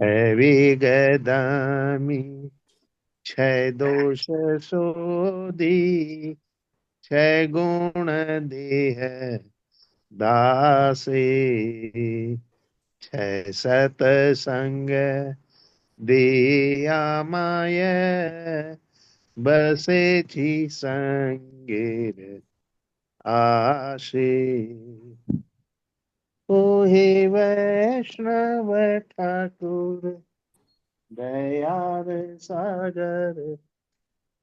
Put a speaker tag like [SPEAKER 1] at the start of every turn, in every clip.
[SPEAKER 1] है विगदामी क्षय दोष सोधी क्षय गुण देह दासे क्षय सतसंग दिया माय बसे छी संगेर आशे ओहे वैष्णव ठाकुर दयार सागर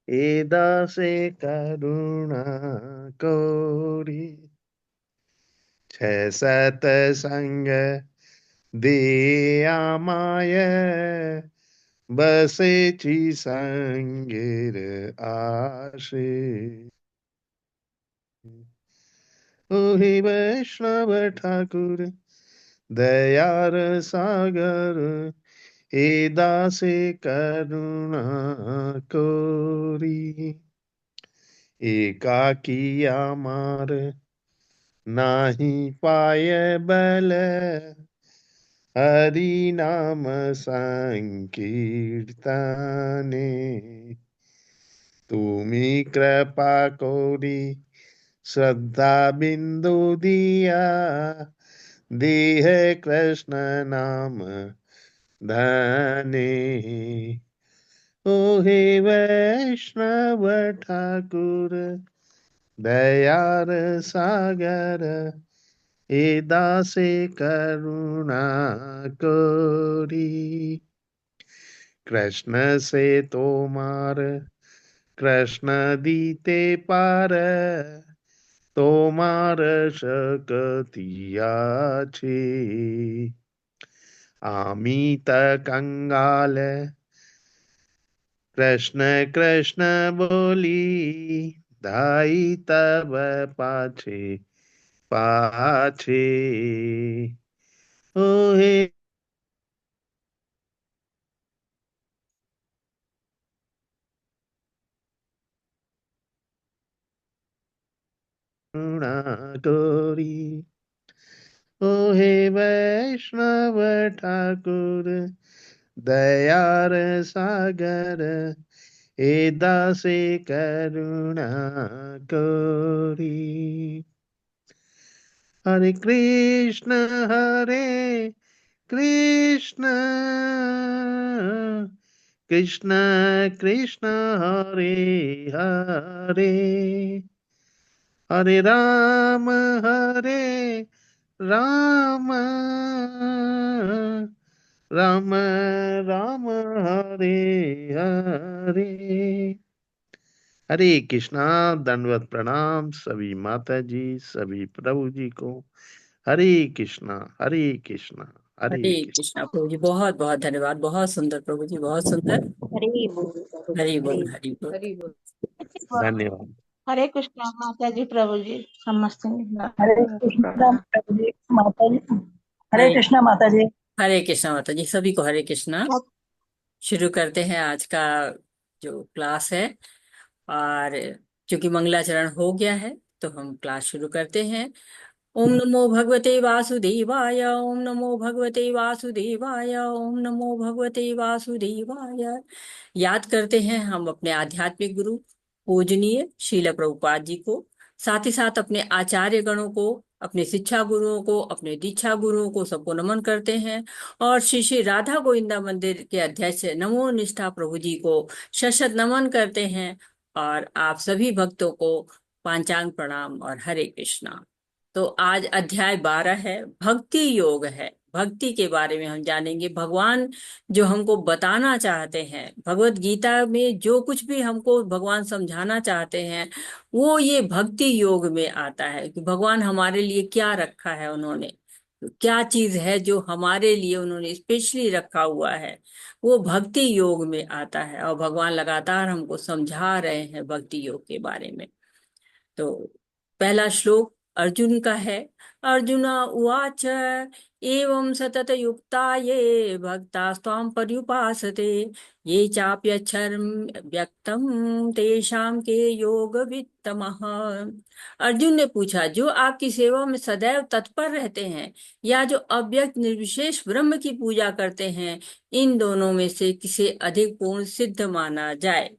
[SPEAKER 1] ए दासे करुणा कोरी छह सत संग दिया माय बसे छी संगेर आशे ओहि वैष्णव ठाकुर दयार सागर हे दासे करुणा कोरी एकाकिया मार नाही पाय बल हरि नाम संकीर्तने तुमी कृपा कोरी श्रद्धा बिंदु दिया देह कृष्ण नाम धने ओहे वैष्णव ठाकुर दयार सागर ए दासे करुणा कोरी कृष्ण से तोमार कृष्ण दीते पार तोमार शक्ति আছে अमित कंगाल कृष्ण कृष्ण बोली धाई तब पाछे पाछे ओहे करुणा कोरी ओहे वैष्णव ठाकुर दयार सागर ए दासे करुणा कोरी हरे कृष्ण कृष्ण कृष्ण हरे हरे हरे राम राम राम हरे हरे हरे कृष्णा। दंडवत प्रणाम सभी माता जी सभी प्रभु जी को। हरे कृष्णा हरे कृष्णा हरे
[SPEAKER 2] हरे
[SPEAKER 1] कृष्णा।
[SPEAKER 2] कृष्णा प्रभु जी, बहुत बहुत धन्यवाद। बहुत सुंदर प्रभु जी, बहुत सुंदर।
[SPEAKER 3] हरि बोल प्रभु जी,
[SPEAKER 2] हरि
[SPEAKER 3] हरि
[SPEAKER 2] बोल, हरि बोल।
[SPEAKER 3] हरि बोल।
[SPEAKER 1] धन्यवाद।
[SPEAKER 3] हरे कृष्णा माता जी प्रभु जी समस्त
[SPEAKER 4] हरे कृष्णा माता जी माता जी। हरे
[SPEAKER 2] हरे
[SPEAKER 4] कृष्णा माता जी।
[SPEAKER 2] हरे कृष्णा माता जी, सभी को हरे कृष्णा। शुरू करते हैं आज का जो क्लास है। और क्योंकि मंगलाचरण हो गया है तो हम क्लास शुरू करते हैं। ओम नमो भगवते वासुदेवाय, ओम नमो भगवते वासुदेवाय, ओम नमो भगवते वासुदेवाय। याद करते हैं हम अपने आध्यात्मिक गुरु पूजनीय श्रील प्रभुपाद जी को, साथ ही साथ अपने आचार्य गणों को, अपने शिक्षा गुरुओं को, अपने दीक्षा गुरुओं को, सबको नमन करते हैं। और श्री श्री राधा गोविंदा मंदिर के अध्यक्ष नमो निष्ठा प्रभु जी को शत नमन करते हैं। और आप सभी भक्तों को पांचांग प्रणाम और हरे कृष्णा। तो आज अध्याय 12 है, भक्ति योग है। भक्ति के बारे में हम जानेंगे। भगवान जो हमको बताना चाहते हैं, भगवत गीता में जो कुछ भी हमको भगवान समझाना चाहते हैं, वो ये भक्ति योग में आता है कि भगवान हमारे लिए क्या रखा है, उन्होंने क्या चीज है जो हमारे लिए उन्होंने स्पेशली रखा हुआ है, वो भक्ति योग में आता है। और भगवान लगातार हमको समझा रहे हैं भक्ति योग के बारे में। तो पहला श्लोक अर्जुन का है। अर्जुन उवाच एवं सतत युक्ता ये भक्तास्त्वां पर्युपासते ये चाप्यक्षरं व्यक्तम तेषां के योग वित्तमः। अर्जुन ने पूछा, जो आपकी सेवा में सदैव तत्पर रहते हैं या जो अव्यक्त निर्विशेष ब्रह्म की पूजा करते हैं, इन दोनों में से किसे अधिक पूर्ण सिद्ध माना जाए।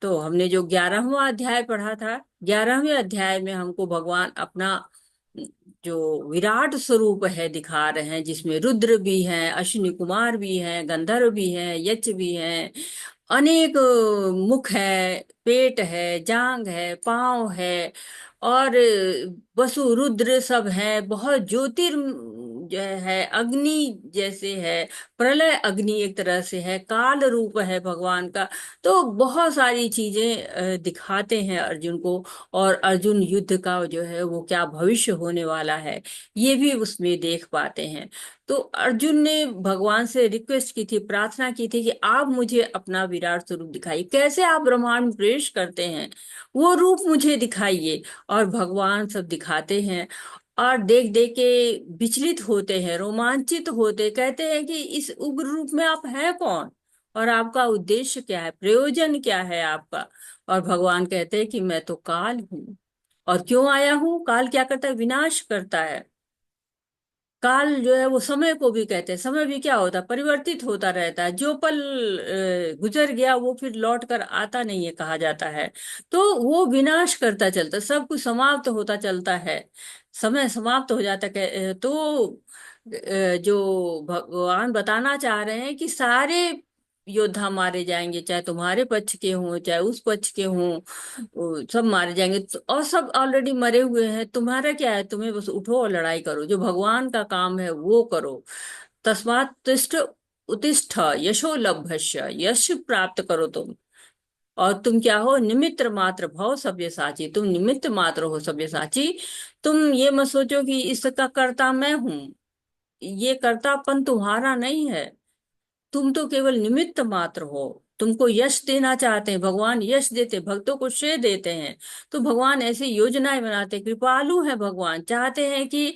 [SPEAKER 2] तो हमने जो 11वां अध्याय पढ़ा था, 11वें अध्याय में हमको भगवान अपना जो विराट स्वरूप है दिखा रहे हैं, जिसमें रुद्र भी हैं, अश्विनी कुमार भी हैं, गंधर्व भी हैं, यक्ष भी हैं, अनेक मुख है, पेट है, जांग है, पांव है, और वसु रुद्र सब है, बहुत है, अग्नि जैसे है, प्रलय अग्नि एक तरह से है, काल रूप है भगवान का। तो बहुत सारी चीजें दिखाते हैं अर्जुन को, और अर्जुन युद्ध का जो है वो क्या भविष्य होने वाला है ये भी उसमें देख पाते हैं। तो अर्जुन ने भगवान से रिक्वेस्ट की थी, प्रार्थना की थी कि आप मुझे अपना विराट स्वरूप दिखाइए, कैसे आप ब्रह्मांड में प्रवेश करते हैं वो रूप मुझे दिखाइए। और भगवान सब दिखाते हैं, और देख देख के विचलित होते हैं, रोमांचित होते, कहते हैं कि इस उग्र रूप में आप हैं कौन, और आपका उद्देश्य क्या है, प्रयोजन क्या है आपका। और भगवान कहते हैं कि मैं तो काल हूँ, और क्यों आया हूँ, काल क्या करता है, विनाश करता है। काल जो है वो समय को भी कहते हैं, समय भी क्या होता है, परिवर्तित होता रहता है, जो पल गुजर गया वो फिर लौट कर आता नहीं है कहा जाता है। तो वो विनाश करता चलता, सब कुछ समाप्त होता चलता है, समय समाप्त हो जाता है। तो जो भगवान बताना चाह रहे हैं कि सारे योद्धा मारे जाएंगे, चाहे तुम्हारे पक्ष के हों चाहे उस पक्ष के हों, वो सब मारे जाएंगे। और सब ऑलरेडी मरे हुए हैं, तुम्हारा क्या है, तुम्हें बस उठो और लड़ाई करो, जो भगवान का काम है वो करो। तस्मात् तिष्ठ उत्तिष्ठ यशो लभ्यस्य, यश प्राप्त करो तुम। और तुम क्या हो, निमित्त मात्र भव सव्यसाची, तुम निमित्त मात्र हो सव्यसाची। तुम ये मत सोचो कि इसका कर्ता मैं हूं, ये कर्तापन तुम्हारा नहीं है, तुम तो केवल निमित्त मात्र हो। तुमको यश देना चाहते हैं, भगवान यश देते, भक्तों को श्रेय देते हैं। तो भगवान ऐसी योजनाएं बनाते, कृपालु है भगवान, चाहते हैं कि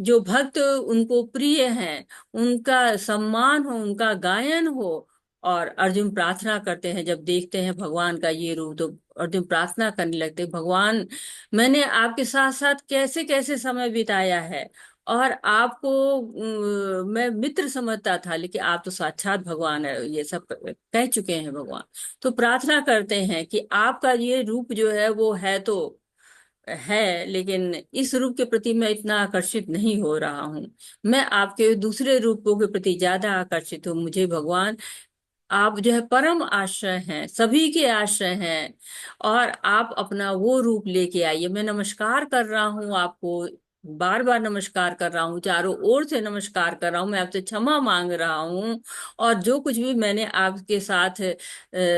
[SPEAKER 2] जो भक्त उनको प्रिय हैं उनका सम्मान हो, उनका गायन हो। और अर्जुन प्रार्थना करते हैं, जब देखते हैं भगवान का ये रूप तो अर्जुन प्रार्थना करने लगते, भगवान मैंने आपके साथ साथ कैसे कैसे समय बिताया है, और आपको मैं मित्र समझता था, लेकिन आप तो साक्षात भगवान है, ये सब कह चुके हैं भगवान। तो प्रार्थना करते हैं कि आपका ये रूप जो है वो है तो है, लेकिन इस रूप के प्रति मैं इतना आकर्षित नहीं हो रहा हूँ, मैं आपके दूसरे रूपों के प्रति ज्यादा आकर्षित हूँ। मुझे भगवान आप जो है परम आश्रय हैं, सभी के आश्रय हैं, और आप अपना वो रूप लेके आइए। मैं नमस्कार कर रहा हूँ आपको, बार बार नमस्कार कर रहा हूँ, चारों ओर से नमस्कार कर रहा हूँ, मैं आपसे क्षमा मांग रहा हूँ। और जो कुछ भी मैंने आपके साथ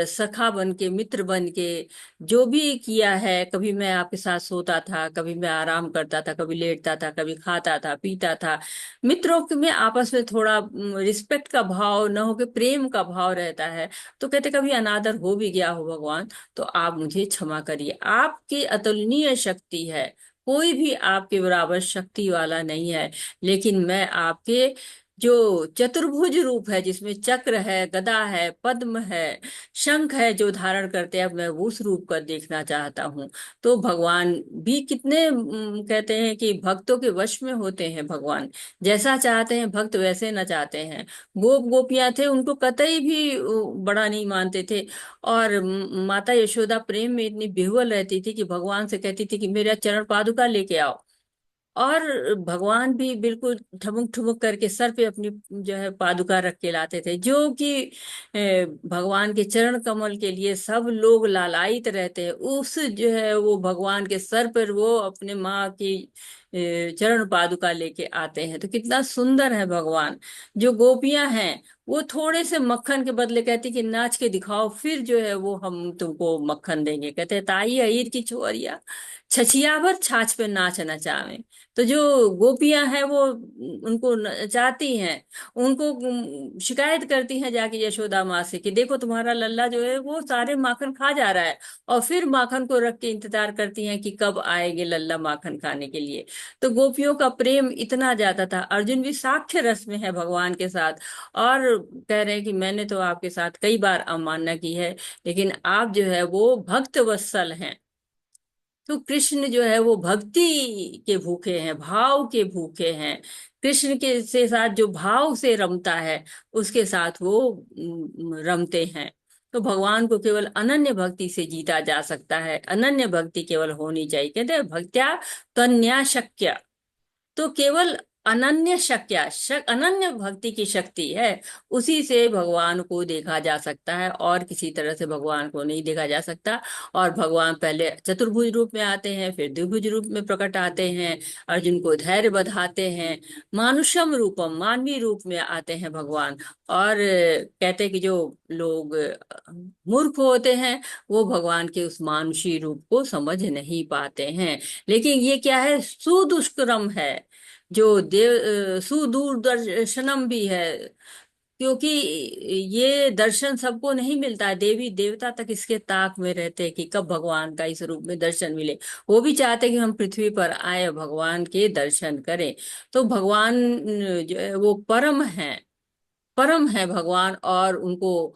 [SPEAKER 2] सखा बन के, मित्र बन के जो भी किया है, कभी मैं आपके साथ सोता था, कभी मैं आराम करता था, कभी लेटता था, कभी खाता था पीता था, मित्रों के में आपस में थोड़ा रिस्पेक्ट का भाव न हो के प्रेम का भाव रहता है। तो कहते कभी अनादर हो भी गया हो भगवान तो आप मुझे क्षमा करिए, आपकी अतुलनीय शक्ति है, कोई भी आपके बराबर शक्ति वाला नहीं है। लेकिन मैं आपके जो चतुर्भुज रूप है, जिसमें चक्र है, गदा है, पद्म है, शंख है जो धारण करते हैं, मैं उस रूप का देखना चाहता हूँ। तो भगवान भी कितने कहते हैं कि भक्तों के वश में होते हैं, भगवान जैसा चाहते हैं भक्त वैसे न चाहते हैं। गोपियां थे, उनको कतई भी बड़ा नहीं मानते थे, और माता यशोदा प्रेम में इतनी विह्वल रहती थी कि भगवान से कहती थी कि मेरा चरण पादुका लेके आओ। और भगवान भी बिल्कुल ठुमुक ठुमुक करके सर पे अपनी जो है पादुका रख के लाते थे, जो कि भगवान के चरण कमल के लिए सब लोग लालायित रहते हैं। उस जो है वो भगवान के सर पर वो अपने माँ की चरण पादुका लेके आते हैं। तो कितना सुंदर है भगवान। जो गोपियां हैं वो थोड़े से मक्खन के बदले कहती कि नाच के दिखाओ, फिर जो है वो हम तुमको मक्खन देंगे। कहते हैं ताई अहीर की छोरिया छछिया भर छाछ पे नाच नचावे। तो जो गोपियां हैं वो उनको नचाती हैं, उनको शिकायत करती हैं जाके यशोदा माँ से कि देखो तुम्हारा लल्ला जो है वो सारे माखन खा जा रहा है, और फिर माखन को रख के इंतजार करती हैं कि कब आएंगे लल्ला माखन खाने के लिए। तो गोपियों का प्रेम इतना ज्यादा था। अर्जुन भी साक्ष्य रस में है भगवान के साथ, और कह रहे हैं कि मैंने तो आपके साथ कई बार अवमानना की है, लेकिन आप जो है वो भक्त वत्सल हैं। तो कृष्ण जो है वो भक्ति के भूखे हैं, भाव के भूखे हैं। कृष्ण के से साथ जो भाव से रमता है उसके साथ वो रमते हैं। तो भगवान को केवल अनन्य भक्ति से जीता जा सकता है, अनन्य भक्ति केवल होनी चाहिए। कहते हैं भक्त्या तन्या शक्य। तो केवल अनन्य शक्या अनन्य भक्ति की शक्ति है, उसी से भगवान को देखा जा सकता है, और किसी तरह से भगवान को नहीं देखा जा सकता। और भगवान पहले चतुर्भुज रूप में आते हैं, फिर द्विभुज रूप में प्रकट आते हैं, अर्जुन को धैर्य बधाते हैं, मानुषम रूपम मानवीय रूप में आते हैं भगवान। और कहते हैं कि जो लोग मूर्ख होते हैं वो भगवान के उस मानुषी रूप को समझ नहीं पाते हैं। लेकिन ये क्या है, सुदुष्कर्म है, जो सुदूरदर्शनम भी है, क्योंकि ये दर्शन सबको नहीं मिलता है। देवी देवता तक इसके ताक में रहते हैं कि कब भगवान का इस रूप में दर्शन मिले। वो भी चाहते हैं कि हम पृथ्वी पर आए, भगवान के दर्शन करें। तो भगवान जो है वो परम है भगवान, और उनको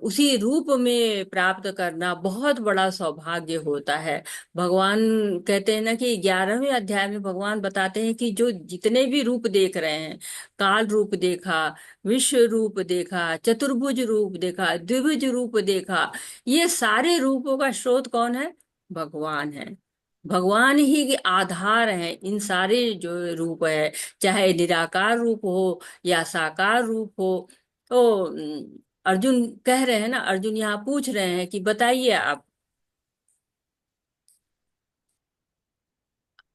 [SPEAKER 2] उसी रूप में प्राप्त करना बहुत बड़ा सौभाग्य होता है। भगवान कहते हैं ना कि 11वें अध्याय में भगवान बताते हैं कि जो जितने भी रूप देख रहे हैं, काल रूप देखा, विश्व रूप देखा, चतुर्भुज रूप देखा, द्विभुज रूप देखा, ये सारे रूपों का स्रोत कौन है? भगवान है। भगवान ही के आधार है इन सारे जो रूप है, चाहे निराकार रूप हो या साकार रूप हो। तो अर्जुन कह रहे हैं ना, अर्जुन यहाँ पूछ रहे हैं कि बताइए आप,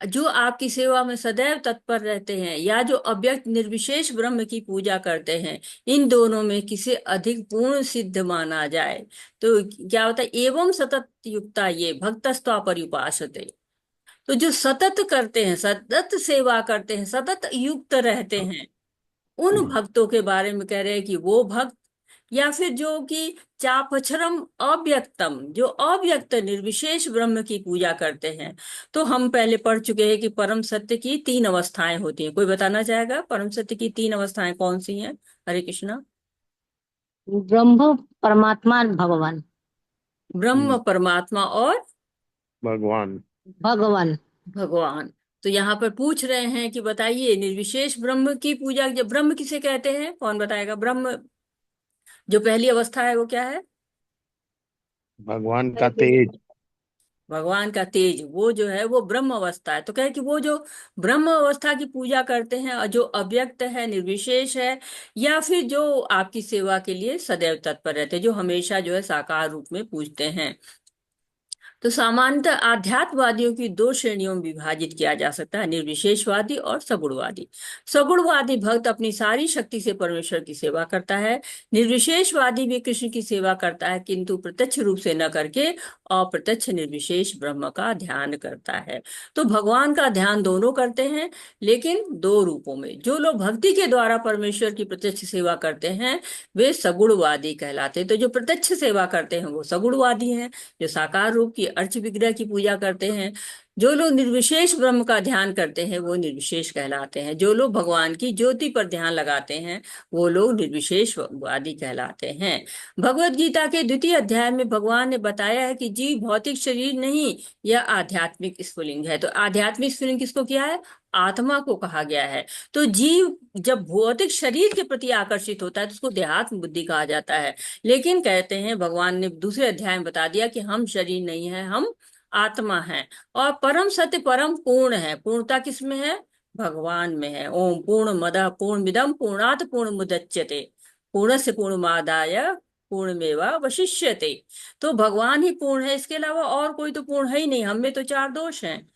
[SPEAKER 2] जो आपकी सेवा में सदैव तत्पर रहते हैं या जो अव्यक्त निर्विशेष ब्रह्म की पूजा करते हैं, इन दोनों में किसे अधिक पूर्ण सिद्ध माना जाए? तो क्या होता है, एवं सतत युक्ता ये भक्तस्त्वा पर्युपासते। तो जो सतत करते हैं, सतत सेवा करते हैं, सतत युक्त रहते हैं, उन भक्तों के बारे में कह रहे हैं कि वो भक्त, या फिर जो कि चापछरम अव्यक्तम, जो अव्यक्त निर्विशेष ब्रह्म की पूजा करते हैं। तो हम पहले पढ़ चुके हैं कि परम सत्य की 3 अवस्थाएं होती हैं। कोई बताना चाहेगा परम सत्य की 3 अवस्थाएं कौन सी हैं? हरे कृष्णा।
[SPEAKER 4] ब्रह्म, परमात्मा, भगवान।
[SPEAKER 2] ब्रह्म, परमात्मा और
[SPEAKER 1] भगवान।
[SPEAKER 4] भगवान।
[SPEAKER 2] भगवान। तो यहाँ पर पूछ रहे हैं कि बताइए, निर्विशेष ब्रह्म की पूजा, जब ब्रह्म किसे कहते हैं, कौन बताएगा? ब्रह्म जो पहली अवस्था है वो क्या है?
[SPEAKER 1] भगवान का तेज।
[SPEAKER 2] भगवान का तेज, वो जो है वो ब्रह्म अवस्था है। तो कहे कि वो जो ब्रह्म अवस्था की पूजा करते हैं और जो अव्यक्त है, निर्विशेष है, या फिर जो आपकी सेवा के लिए सदैव तत्पर रहते हैं, जो हमेशा जो है साकार रूप में पूजते हैं। तो सामान्यतः आध्यात्मवादियों की 2 श्रेणियों में विभाजित किया जा सकता है, निर्विशेषवादी और सगुणवादी। सगुणवादी भक्त अपनी सारी शक्ति से परमेश्वर की सेवा करता है। निर्विशेषवादी भी कृष्ण की सेवा करता है, किंतु प्रत्यक्ष रूप से न करके अप्रत्यक्ष निर्विशेष ब्रह्म का ध्यान करता है। तो भगवान का ध्यान दोनों करते हैं, लेकिन 2 रूपों में। जो लोग भक्ति के द्वारा परमेश्वर की प्रत्यक्ष सेवा करते हैं वे सगुणवादी कहलाते हैं। तो जो प्रत्यक्ष सेवा करते हैं वो सगुणवादी हैं, जो साकार रूप की अर्च विग्रह की पूजा करते हैं। जो लोग निर्विशेष ब्रह्म का ध्यान करते हैं वो निर्विशेष कहलाते हैं। जो लोग भगवान की ज्योति पर ध्यान लगाते हैं वो लोग निर्विशेषवादी कहलाते हैं। भगवत गीता के 2य अध्याय में भगवान ने बताया है कि जीव भौतिक शरीर नहीं, यह आध्यात्मिक स्फुलिंग है। तो आध्यात्मिक स्फुलिंग किसको किया है? आत्मा को कहा गया है। तो जीव जब भौतिक शरीर के प्रति आकर्षित होता है तो उसको देहात्म बुद्धि कहा जाता है। लेकिन कहते हैं, भगवान ने दूसरे अध्याय में बता दिया कि हम शरीर नहीं है, हम आत्मा है। और परम सत्य परम पूर्ण है। पूर्णता किसमें है? भगवान में है। ओम पूर्ण मदः पूर्णमिदं पूर्णात् पूर्णमुदच्यते पूर्णस्य पूर्णमादाय पूर्णमेवावशिष्यते। तो भगवान ही पूर्ण है, इसके अलावा और कोई तो पूर्ण है ही नहीं। हम में तो 4 दोष हैं।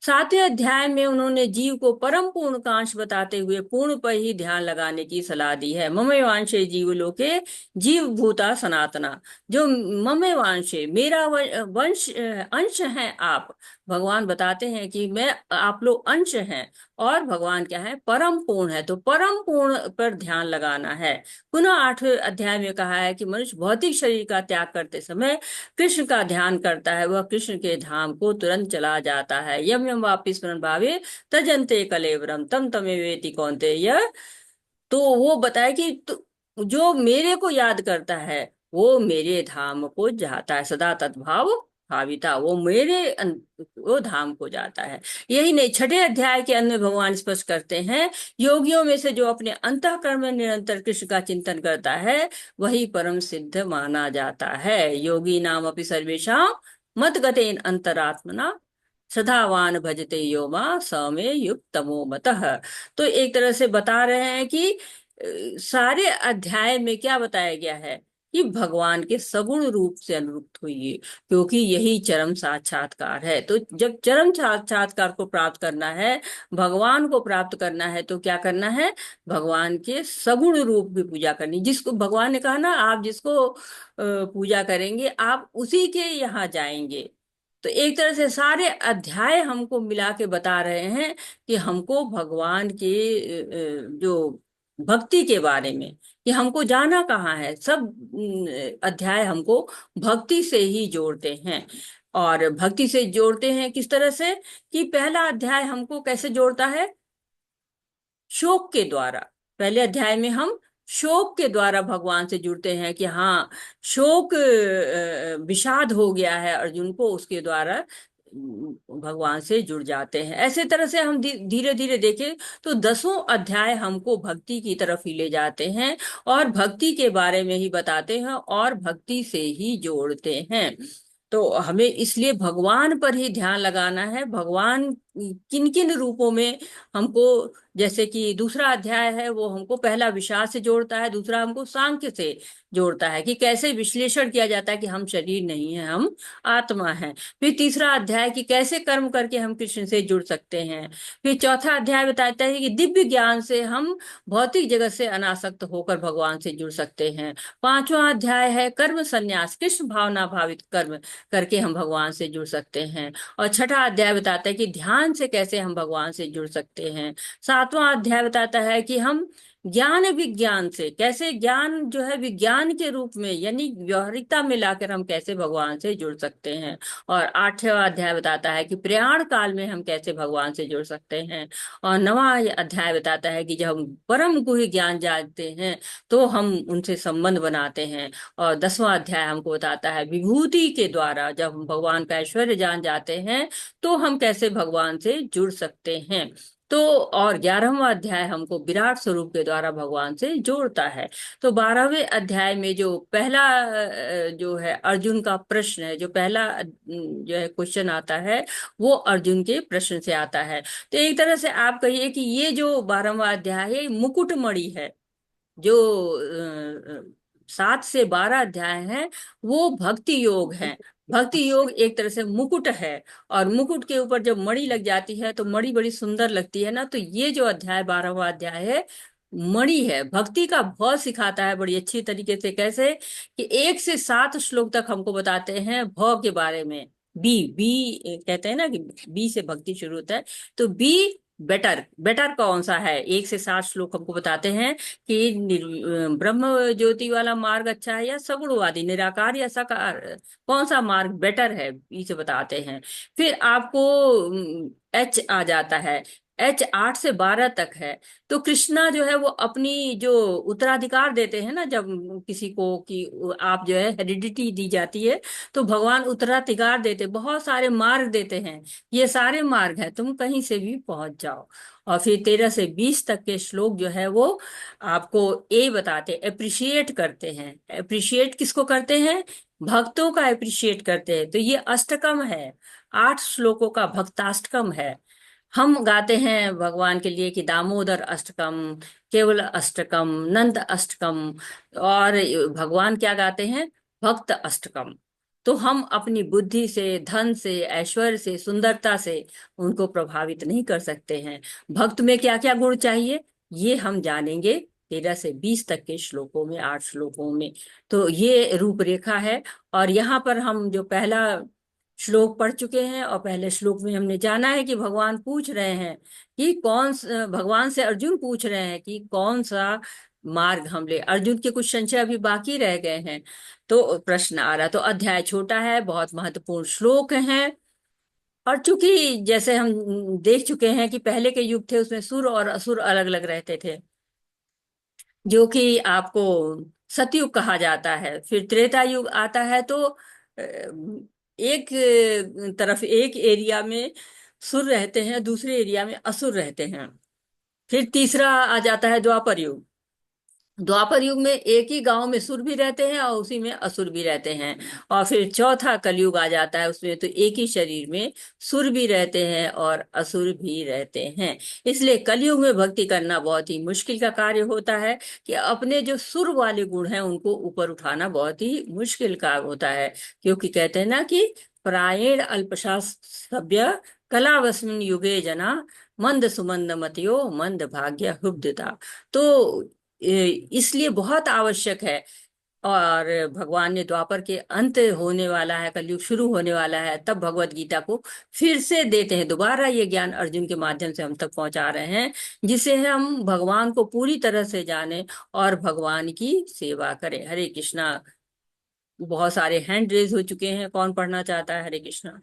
[SPEAKER 2] 7वें अध्याय में उन्होंने जीव को परम पूर्ण कांश बताते हुए पूर्ण पर ही ध्यान लगाने की सलाह दी है। ममे वांशे जीव लोके जीव भूता सनातना। जो ममे वांशे, मेरा वंश अंश है आप। भगवान बताते हैं कि मैं, आप लोग अंश हैं, और भगवान क्या है? परम पूर्ण है। तो परम पूर्ण पर ध्यान लगाना है। पुनः 8वें अध्याय में कहा है कि मनुष्य भौतिक शरीर का त्याग करते समय कृष्ण का ध्यान करता है, वह कृष्ण के धाम को तुरंत चला जाता है। यम साम्यम वापि स्मरण भावे तजन्ते कलेवरम तम तमेवेति कौन्तेय। तो वो बताए कि जो मेरे को याद करता है वो मेरे धाम को जाता है, सदा तद्भाव भाविता, वो वो धाम को जाता है। यही नहीं, छठे अध्याय के अंत में भगवान स्पष्ट करते हैं, योगियों में से जो अपने अंतःकरण में निरंतर कृष्ण का चिंतन करता है वही परम सिद्ध माना जाता है। योगी नाम अपि सर्वेषां मत गतेन अंतरात्मना सदावान भजते यो मा स मे युक्तमो मतः। तो एक तरह से बता रहे हैं कि सारे अध्याय में क्या बताया गया है कि भगवान के सगुण रूप से अनुरुक्त होइए, क्योंकि यही चरम साक्षात्कार है। तो जब चरम साक्षात्कार को प्राप्त करना है, भगवान को प्राप्त करना है, तो क्या करना है, भगवान के सगुण रूप की पूजा करनी। जिसको भगवान ने कहा ना, आप जिसको पूजा करेंगे आप उसी के यहाँ जाएंगे। तो एक तरह से सारे अध्याय हमको मिला के बता रहे हैं कि हमको भगवान के जो भक्ति के बारे में, कि हमको जाना कहाँ है। सब अध्याय हमको भक्ति से ही जोड़ते हैं। और भक्ति से जोड़ते हैं किस तरह से, कि पहला अध्याय हमको कैसे जोड़ता है, शोक के द्वारा। पहले अध्याय में हम शोक के द्वारा भगवान से जुड़ते हैं कि हाँ, शोक विषाद हो गया है अर्जुन को, उसके द्वारा भगवान से जुड़ जाते हैं। ऐसे तरह से हम धीरे धीरे देखें तो 10 अध्याय हमको भक्ति की तरफ ही ले जाते हैं और भक्ति के बारे में ही बताते हैं और भक्ति से ही जोड़ते हैं। तो हमें इसलिए भगवान पर ही ध्यान लगाना है। भगवान किन किन रूपों में हमको, जैसे कि दूसरा अध्याय है वो हमको पहला विषाद से जोड़ता है, दूसरा हमको सांख्य से जोड़ता है कि कैसे विश्लेषण किया जाता है कि हम शरीर नहीं है, हम आत्मा है। फिर तीसरा अध्याय कि कैसे कर्म करके हम कृष्ण से जुड़ सकते हैं। फिर चौथा अध्याय बताता है कि दिव्य ज्ञान से हम भौतिक जगत से अनासक्त होकर भगवान से जुड़ सकते हैं। पांचवा अध्याय है कर्म संन्यास, कृष्ण भावना भावित कर्म करके हम भगवान से जुड़ सकते हैं। और छठा अध्याय बताता है कि ध्यान से कैसे हम भगवान से जुड़ सकते हैं। सातवां अध्याय बताता है कि हम ज्ञान विज्ञान से कैसे, ज्ञान जो है विज्ञान के रूप में यानी व्यवहारिकता में लाकर हम कैसे भगवान से जुड़ सकते हैं। और आठवां अध्याय बताता है कि प्रयाण काल में हम कैसे भगवान से जुड़ सकते हैं। और नवां अध्याय बताता है कि जब हम परम गुह्य ज्ञान जानते हैं तो हम उनसे संबंध बनाते हैं। और 10वां अध्याय हमको बताता है विभूति के द्वारा जब हम भगवान का ऐश्वर्य जान जाते हैं तो हम कैसे भगवान से जुड़ सकते हैं। तो और 11वां अध्याय हमको विराट स्वरूप के द्वारा भगवान से जोड़ता है। तो 12वें अध्याय में जो पहला जो है अर्जुन का प्रश्न है, जो पहला जो है क्वेश्चन आता है वो अर्जुन के प्रश्न से आता है। तो एक तरह से आप कहिए कि ये जो 12वां अध्याय है मुकुटमणि है। जो 7 से 12 अध्याय है वो भक्ति योग है। भक्ति योग एक तरह से मुकुट है और मुकुट के ऊपर जब मणि लग जाती है तो मणि बड़ी सुंदर लगती है ना। तो ये जो अध्याय 12वां अध्याय है मणि है, भक्ति का भाव सिखाता है बड़ी अच्छी तरीके से। कैसे कि 1 से 7 श्लोक तक हमको बताते हैं भाव के बारे में। बी बी कहते हैं ना कि बी से भक्ति शुरू होता है, तो बी बेटर, बेटर कौन सा है, 1 से 7 श्लोक हमको बताते हैं कि ब्रह्म ज्योति वाला मार्ग अच्छा है या सगुणवादी निराकार या साकार, कौन सा मार्ग बेटर है, इसे बताते हैं। फिर आपको एच आ जाता है, एच 8 से 12 तक है। तो कृष्णा जो है वो अपनी जो उत्तराधिकार देते हैं ना, जब किसी को कि आप जो है हेरिडिटी दी जाती है तो भगवान उत्तराधिकार देते, बहुत सारे मार्ग देते हैं, ये सारे मार्ग हैं, तुम कहीं से भी पहुंच जाओ। और फिर 13 से 20 तक के श्लोक जो है वो आपको ए बताते, अप्रिशिएट करते हैं। अप्रिशिएट किसको करते हैं, भक्तों का अप्रिशिएट करते हैं। तो ये अष्टकम है, 8 श्लोकों का भक्ताष्टकम है। हम गाते हैं भगवान के लिए कि दामोदर अष्टकम, केवल अष्टकम, नंद अष्टकम, और भगवान क्या गाते हैं, भक्त अष्टकम। तो हम अपनी बुद्धि से, धन से, ऐश्वर्य से, सुंदरता से उनको प्रभावित नहीं कर सकते हैं। भक्त में क्या क्या गुण चाहिए ये हम जानेंगे 13 से 20 तक के श्लोकों में, 8 श्लोकों में। तो ये रूपरेखा है। और यहाँ पर हम जो पहला श्लोक पढ़ चुके हैं और पहले श्लोक में हमने जाना है कि भगवान पूछ रहे हैं कि भगवान से अर्जुन पूछ रहे हैं कि कौन सा मार्ग हम ले। अर्जुन के कुछ संशय अभी बाकी रह गए हैं तो प्रश्न आ रहा। तो अध्याय छोटा है, बहुत महत्वपूर्ण श्लोक हैं और चूंकि जैसे हम देख चुके हैं कि पहले के युग थे उसमें सुर और असुर अलग अलग रहते थे, जो कि आपको सतयुग कहा जाता है। फिर त्रेता युग आता है तो एक तरफ एक एरिया में सुर रहते हैं, दूसरे एरिया में असुर रहते हैं। फिर तीसरा आ जाता है द्वापर युग। द्वापर युग में एक ही गांव में सुर भी रहते हैं और उसी में असुर भी रहते हैं। और फिर चौथा कलयुग आ जाता है, उसमें तो एक ही शरीर में सुर भी रहते हैं और असुर भी रहते हैं। इसलिए कलयुग में भक्ति करना बहुत ही मुश्किल का कार्य होता है, कि अपने जो सुर वाले गुण हैं उनको ऊपर उठाना बहुत ही मुश्किल काम होता है। क्योंकि कहते हैं ना कि प्रायेण अल्पशास्त्रभ्य कलावस्मिन् युगे जना मंद सुमंद मतियो मंद भाग्य हुब्धता। तो इसलिए बहुत आवश्यक है। और भगवान ने द्वापर के अंत होने वाला है, कलयुग शुरू होने वाला है, तब भगवत गीता को फिर से देते हैं दोबारा। ये ज्ञान अर्जुन के माध्यम से हम तक पहुंचा रहे हैं, जिसे हम भगवान को पूरी तरह से जाने और भगवान की सेवा करें। हरे कृष्णा। बहुत सारे हैंड रेज हो चुके हैं, कौन पढ़ना चाहता है? हरे कृष्णा।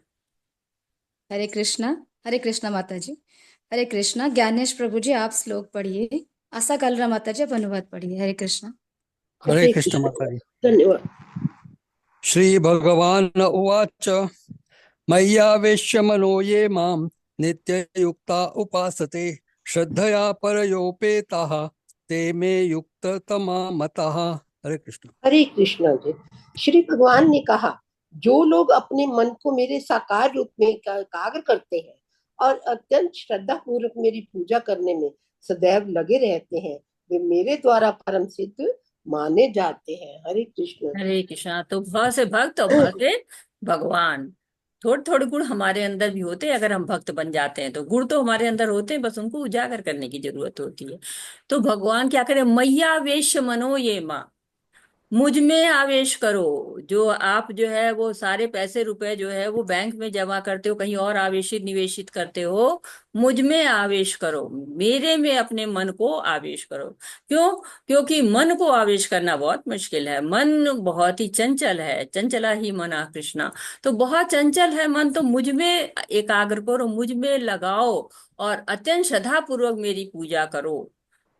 [SPEAKER 5] हरे कृष्णा। हरे कृष्णा माता जी। हरे कृष्णा। ज्ञानेश प्रभु जी आप श्लोक पढ़िए। आशा कलरा माता जी आप अनुवाद पढ़िए। हरे कृष्णा।
[SPEAKER 6] हरे कृष्ण माता जी।
[SPEAKER 3] धन्यवाद।
[SPEAKER 6] श्री भगवान उवाच मय्यावेश्य मनो ये माम नित्ययुक्ता उपासते श्रद्धया परयोपेताः ते मे युक्ततमा मतः। हरे कृष्ण।
[SPEAKER 7] हरे कृष्णा जी। श्री भगवान ने कहा, जो लोग अपने मन को मेरे साकार रूप में एकाग्र करते हैं और अत्यंत श्रद्धा पूर्वक मेरी पूजा करने में सदैव लगे रहते हैं, वे मेरे द्वारा परम सिद्ध माने जाते हैं। हरे कृष्ण।
[SPEAKER 2] हरे कृष्णा। तो भ से भक्त और भ से भगवान। थोड़े थोड़े गुण हमारे अंदर भी होते हैं, अगर हम भक्त बन जाते हैं तो। गुण तो हमारे अंदर होते हैं, बस उनको उजागर करने की जरूरत होती है। तो भगवान क्या करे? मैया वेश मनो ये माँ, मुझ में आवेश करो। जो आप जो है वो सारे पैसे रुपए जो है वो बैंक में जमा करते हो, कहीं और आवेशित निवेशित करते हो, मुझ में आवेश करो, मेरे में अपने मन को आवेश करो। क्यों? क्योंकि मन को आवेश करना बहुत मुश्किल है। मन बहुत ही चंचल है, चंचला ही मना कृष्णा। तो बहुत चंचल है मन, तो मुझ में एकाग्र करो, मुझ में लगाओ और अत्यंत श्रद्धा पूर्वक मेरी पूजा करो।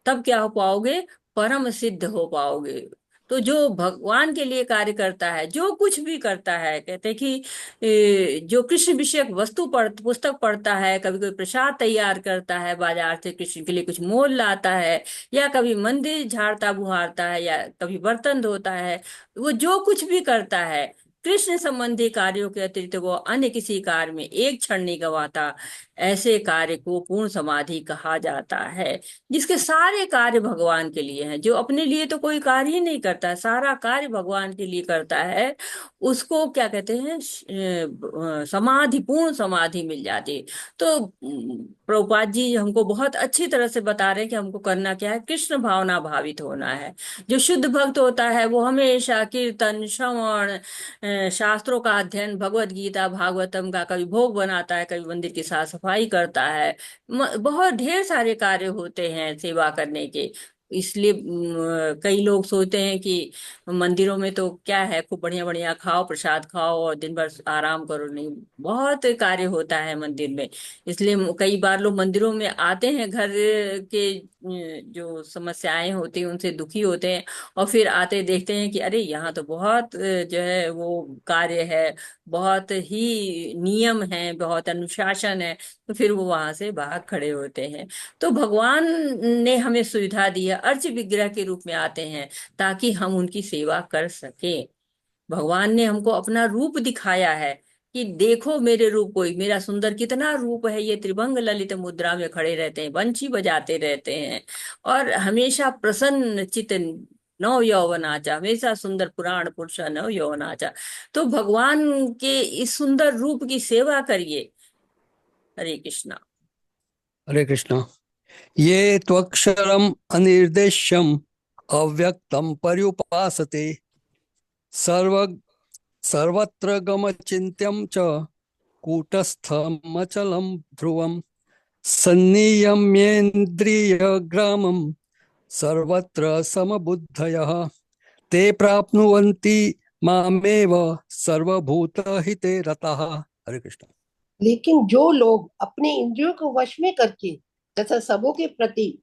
[SPEAKER 2] तब क्या हो पाओगे? परम सिद्ध हो पाओगे। तो जो भगवान के लिए कार्य करता है, जो कुछ भी करता है, कहते हैं कि जो कृष्ण विषयक वस्तु पुस्तक पढ़ता है, कभी कोई प्रसाद तैयार करता है, बाजार से कृष्ण के लिए कुछ मोल लाता है, या कभी मंदिर झाड़ता बुहारता है, या कभी बर्तन धोता है, वो जो कुछ भी करता है कृष्ण संबंधी कार्यों के अतिरिक्त वो अन्य किसी कार्य में एक क्षण नहीं गवाता। ऐसे कार्य को पूर्ण समाधि कहा जाता है, जिसके सारे कार्य भगवान के लिए हैं। जो अपने लिए तो कोई कार्य ही नहीं करता है, सारा कार्य भगवान के लिए करता है, उसको क्या कहते हैं? समाधि, पूर्ण समाधि मिल जाती है। तो प्रभुपाद जी हमको बहुत अच्छी तरह से बता रहे हैं कि हमको करना क्या है। कृष्ण भावना भावित होना है। जो शुद्ध भक्त होता है वो हमेशा कीर्तन, श्रवण, शास्त्रों का अध्ययन, भगवत गीता भागवतम का कभी भोग बनाता है, कभी मंदिर की साफ सफाई करता है। बहुत ढेर सारे कार्य होते हैं सेवा करने के। इसलिए कई लोग सोचते हैं कि मंदिरों में तो क्या है, खूब बढ़िया बढ़िया खाओ, प्रसाद खाओ और दिन भर आराम करो। नहीं, बहुत कार्य होता है मंदिर में। इसलिए कई बार लोग मंदिरों में आते हैं, घर के जो समस्याएं होती हैं उनसे दुखी होते हैं, और फिर आते देखते हैं कि अरे यहाँ तो बहुत जो है वो कार्य है, बहुत ही नियम है, बहुत अनुशासन है, तो फिर वो वहां से भाग खड़े होते हैं। तो भगवान ने हमें सुविधा दी है, अर्च विग्रह के रूप में आते हैं ताकि हम उनकी सेवा कर सके। भगवान ने हमको अपना रूप दिखाया है कि देखो मेरे रूप को, मेरा सुंदर कितना रूप है। ये त्रिभंग ललित मुद्रा में खड़े रहते हैं, बंशी बजाते रहते हैं, और हमेशा प्रसन्न चित नव यौवनाचा, हमेशा सुंदर पुराण पुरुष नव यौवनाचा। तो भगवान के इस सुंदर रूप की सेवा करिए। हरे कृष्णा।
[SPEAKER 6] हरे कृष्ण। ये त्वक्षरम अनिर्देश्यम अव्यक्तम पर्युपासते सर्व सर्वत्र गमचिन्त्यं च कूटस्थमचलं ध्रुवं सन्नियम्येन्द्रियग्रामं सर्वत्र समबुद्धयः ते प्राप्नुवन्ति मामेव सर्वभूतहिते रतः। हरे कृष्ण।
[SPEAKER 7] लेकिन जो लोग अपने इंद्रियों को वश में करके तथा सबों के प्रति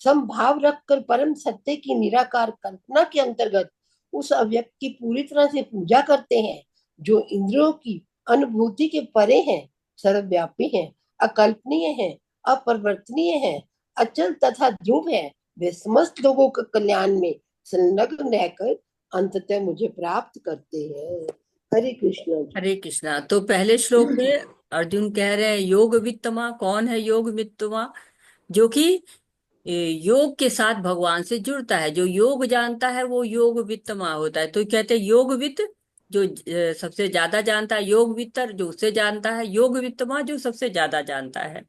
[SPEAKER 7] समभाव रखकर परम सत्य की निराकार कल्पना के अंतर्गत उस अव्यक्त की पूरी तरह से पूजा करते हैं, जो इंद्रियों की अनुभूति के परे हैं, सर्वव्यापी हैं, अकल्पनीय हैं, अपरिवर्तनीय हैं, अचल तथा ध्रुव हैं, वे समस्त लोगों के कल्याण में संलग्न रहकर अंततः मुझे प्राप्त करते हैं। हरे कृष्णा जी।
[SPEAKER 2] हरे कृष्णा। तो पहले श्लोक में अर्जुन कह रहे हैं योग वित्तमा। कौन है योग वित्तमा? जो कि योग के साथ भगवान से जुड़ता है। जो योग जानता है वो योग वित्तमा होता है। तो कहते हैं योग वित्त जो सबसे ज्यादा जानता है, योग वित्तर जो उससे जानता है, योग वित्तमा जो सबसे ज्यादा जानता है।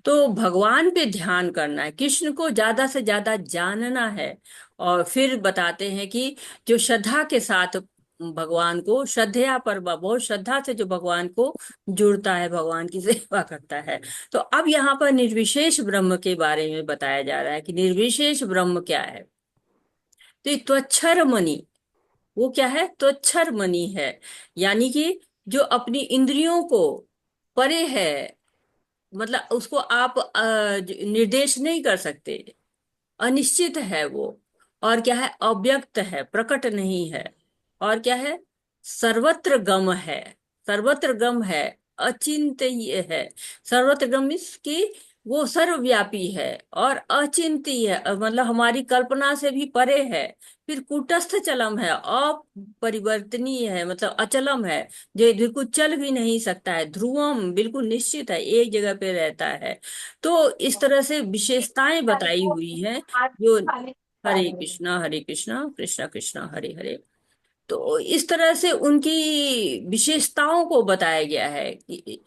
[SPEAKER 2] तो भगवान पे ध्यान करना है, कृष्ण को ज्यादा से ज्यादा जानना है। और फिर बताते हैं कि जो श्रद्धा के साथ भगवान को श्रद्धया पर बहुत श्रद्धा से जो भगवान को जुड़ता है, भगवान की सेवा करता है। तो अब यहाँ पर निर्विशेष ब्रह्म के बारे में बताया जा रहा है कि निर्विशेष ब्रह्म क्या है। तो ये त्वच्छर मणि, वो क्या है? त्वच्छर मणि है। यानी कि जो अपनी इंद्रियों को परे है, मतलब उसको आप निर्देश नहीं कर सकते, अनिश्चित है वो। और क्या है? अव्यक्त है, प्रकट नहीं है। और क्या है? सर्वत्र गम है। सर्वत्र गम है, अचिंत्य है। सर्वत्र गम इसकी वो सर्वव्यापी है और अचिंत्य है, मतलब हमारी कल्पना से भी परे है। फिर कूटस्थ चलम है, अपरिवर्तनीय है, मतलब अचलम है, जो बिल्कुल चल भी नहीं सकता है। ध्रुवम बिल्कुल निश्चित है, एक जगह पे रहता है। तो इस तरह से विशेषताएं बताई हुई हैं जो हरे कृष्णा कृष्णा कृष्णा हरे हरे। तो इस तरह से उनकी विशेषताओं को बताया गया है कि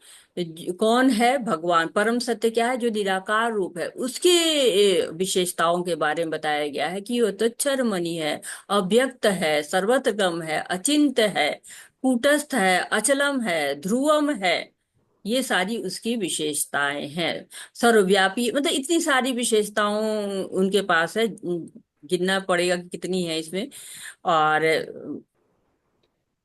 [SPEAKER 2] कौन है भगवान, परम सत्य क्या है, जो निराकार रूप है, उसके विशेषताओं के बारे में बताया गया है कि वो तच्छर मणि है, अव्यक्त है, सर्वत्रगम है, अचिंत्य है, कूटस्थ है, अचलम है, ध्रुवम है। ये सारी उसकी विशेषताएं हैं। सर्वव्यापी, मतलब इतनी सारी विशेषताओं उनके पास है, गिनना पड़ेगा कि कितनी है इसमें। और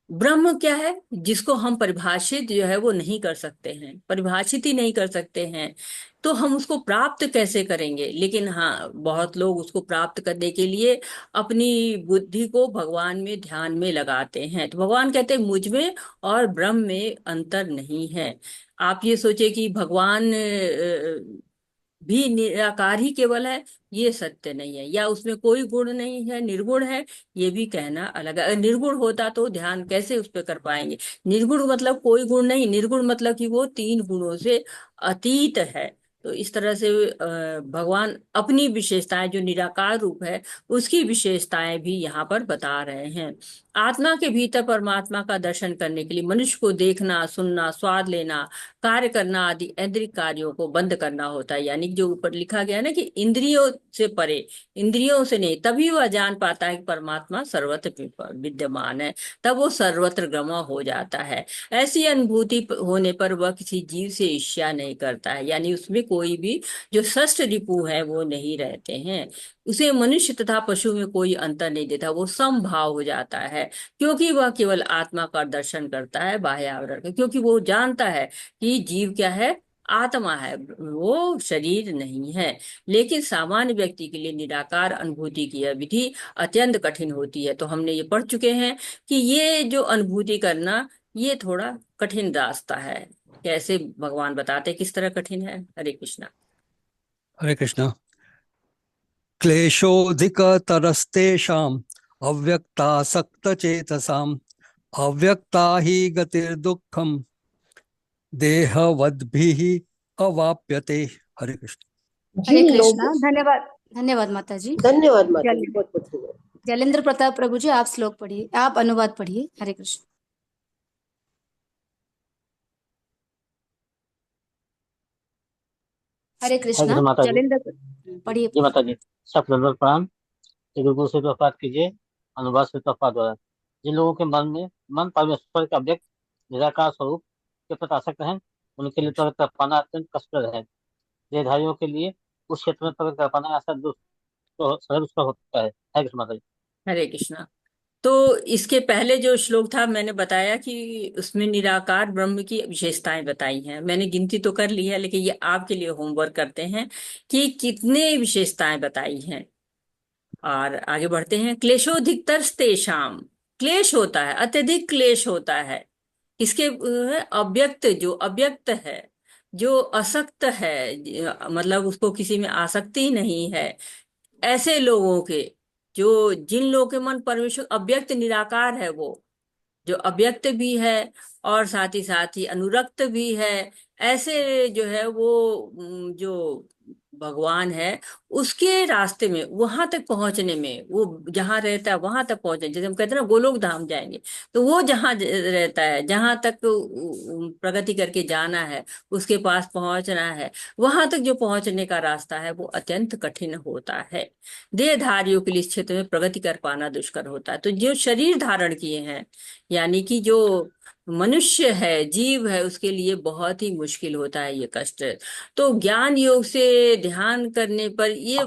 [SPEAKER 2] ब्रह्म क्या है? जिसको हम परिभाषित जो है वो नहीं कर सकते हैं, परिभाषित ही नहीं कर सकते हैं। तो हम उसको प्राप्त कैसे करेंगे? लेकिन हाँ, बहुत लोग उसको प्राप्त करने के लिए अपनी बुद्धि को भगवान में ध्यान में लगाते हैं। तो भगवान कहते हैं मुझ में और ब्रह्म में अंतर नहीं है। आप ये सोचे कि भगवान भी निराकार ही केवल है, ये सत्य नहीं है। या उसमें कोई गुण नहीं है, निर्गुण है, ये भी कहना अलग है। अगर निर्गुण होता तो ध्यान कैसे उस पर कर पाएंगे? निर्गुण मतलब कोई गुण नहीं, निर्गुण मतलब कि वो तीन गुणों से अतीत है। तो इस तरह से भगवान अपनी विशेषताएं, जो निराकार रूप है, उसकी विशेषताएं भी यहाँ पर बता रहे हैं। आत्मा के भीतर परमात्मा का दर्शन करने के लिए मनुष्य को देखना, सुनना, स्वाद लेना, कार्य करना आदि ऐन्द्रिक कार्यों को बंद करना होता है। यानी जो ऊपर लिखा गया है ना कि इंद्रियों से परे, इंद्रियों से नहीं, तभी वह जान पाता है कि परमात्मा सर्वत्र विद्यमान है। तब वो सर्वत्र गमा हो जाता है। ऐसी अनुभूति होने पर वह किसी जीव से ईर्ष्या नहीं करता है। यानी उसमें कोई भी जो षष्ठ रिपु है वो नहीं रहते हैं। उसे मनुष्य तथा पशु में कोई अंतर नहीं देता, वो समभाव हो जाता है। क्योंकि वह केवल आत्मा का दर्शन करता है, बाह्य आवरण का। क्योंकि वो जानता है कि जीव क्या है? आत्मा है, वो शरीर नहीं है। लेकिन सामान्य व्यक्ति के लिए निराकार अनुभूति की यह विधि अत्यंत कठिन होती है। तो हमने ये पढ़ चुके हैं कि ये जो अनुभूति करना, ये थोड़ा कठिन रास्ता है। कैसे भगवान बताते किस तरह कठिन है। हरे कृष्णा।
[SPEAKER 6] हरे कृष्णा। क्लेशोऽधिकतरस्तेषाम् अव्यक्तासक्तचेतसाम् अव्यक्ता हि गतिर्दुःखम् देहवद्भिः अवाप्यते। हरे कृष्ण।
[SPEAKER 5] हरे
[SPEAKER 7] जिन
[SPEAKER 5] कृष्णा।
[SPEAKER 7] लोगों
[SPEAKER 5] धन्यवाद। धन्यवाद माता जी।
[SPEAKER 7] धन्यवाद माता जी,
[SPEAKER 5] जल
[SPEAKER 7] बहुत बहुत धन्यवाद।
[SPEAKER 5] जलेंद्र प्रताप प्रभु जी, आप श्लोक पढ़िए, आप अनुवाद पढ़िए। हरे कृष्ण। हरे
[SPEAKER 8] हरे
[SPEAKER 5] कृष्णा।
[SPEAKER 8] कृष्ण माता जी।
[SPEAKER 5] जलेंद्र पढ़िए।
[SPEAKER 8] जी माता जी, सब दंडवत प्रणाम। श्री गुरु से प्रपात कीजिए, अनुवाद से प्रपात द्वारा। जिन लोगों के मन परमेश्वर का व्यक्त निराकार स्वरूप के प्रति आसक्त हैं, उनके लिए प्रकट कर पाना अत्यंत कष्टप्रद है। देहधारियों के लिए उस क्षेत्र में प्रकट कर पाना ऐसा दुष्ट तो सरल दुष्कर होता है। हरे कृष्ण माता जी।
[SPEAKER 2] हरे कृष्णा। तो इसके पहले जो श्लोक था मैंने बताया कि उसमें निराकार ब्रह्म की विशेषताएं बताई हैं। मैंने गिनती तो कर ली है, लेकिन ये आपके लिए होमवर्क करते हैं कि कितने विशेषताएं बताई हैं। और आगे बढ़ते हैं। क्लेशोधिकतर तेषाम, क्लेश होता है, अत्यधिक क्लेश होता है इसके अव्यक्त, जो अव्यक्त है, जो असक्त है, मतलब उसको किसी में आसक्ति नहीं है, ऐसे लोगों के, जो जिन लोगों के मन परमेश्वर अव्यक्त निराकार है, वो जो अव्यक्त भी है और साथ ही अनुरक्त भी है, ऐसे जो है वो जो भगवान है उसके रास्ते में, वहां तक पहुंचने में, वो जहां रहता है वहां तक पहुंचने, जैसे हम कहते हैं ना गोलोक धाम जाएंगे, तो वो जहां रहता है, जहां तक प्रगति करके जाना है, उसके पास पहुंचना है, वहां तक जो पहुंचने का रास्ता है वो अत्यंत कठिन होता है। देहधारियों के लिए इस क्षेत्र में प्रगति कर पाना दुष्कर होता है। तो जो शरीर धारण किए हैं, यानी कि जो मनुष्य है, जीव है, उसके लिए बहुत ही मुश्किल होता है ये कष्ट। तो ज्ञान योग से ध्यान करने पर ये,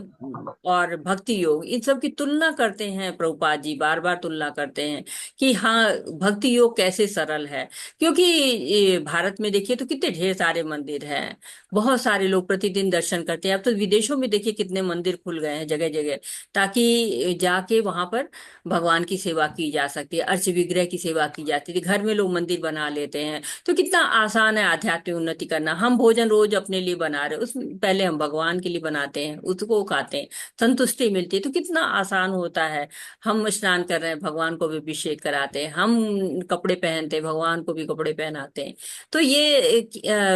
[SPEAKER 2] और भक्ति योग, इन सब की तुलना करते हैं प्रभुपाद जी, बार बार तुलना करते हैं कि हाँ भक्ति योग कैसे सरल है। क्योंकि ये भारत में देखिए तो कितने ढेर सारे मंदिर हैं, बहुत सारे लोग प्रतिदिन दर्शन करते हैं। अब तो विदेशों में देखिए कितने मंदिर खुल गए हैं जगह जगह, ताकि जाके वहां पर भगवान की सेवा की जा सकती है, अर्च विग्रह की सेवा की जाती है। घर में लोग मंदिर बना लेते हैं, तो कितना आसान है आध्यात्मिक उन्नति करना। हम भोजन रोज अपने लिए बना रहे, उस पहले हम भगवान के लिए बनाते हैं, उसको खाते हैं, संतुष्टि मिलती है, तो कितना आसान होता है। हम स्नान कर रहे हैं, भगवान को भी अभिषेक कराते हैं, हम कपड़े पहनते हैं, भगवान को भी कपड़े पहनाते हैं। तो ये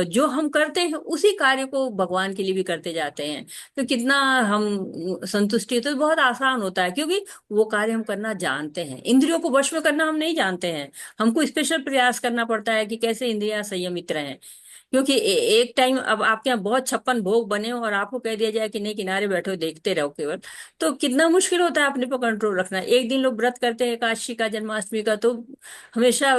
[SPEAKER 2] जो हम करते हैं उसी कार्य को भगवान के लिए भी करते जाते हैं, तो कितना हम संतुष्टि, तो बहुत आसान होता है। क्योंकि वो कार्य हम करना जानते हैं, इंद्रियों को वश में करना हम नहीं जानते हैं। हमको स्पेशल प्रयास करना पड़ता है कि कैसे इंद्रियां संयमित रहें। क्योंकि एक टाइम, अब आपके यहाँ बहुत 56 भोग बने हो और आपको कह दिया जाए कि नहीं किनारे बैठो देखते रहो केवल, तो कितना मुश्किल होता है अपने पर कंट्रोल रखना। एक दिन लोग व्रत करते हैं एकादशी का, जन्माष्टमी का, तो हमेशा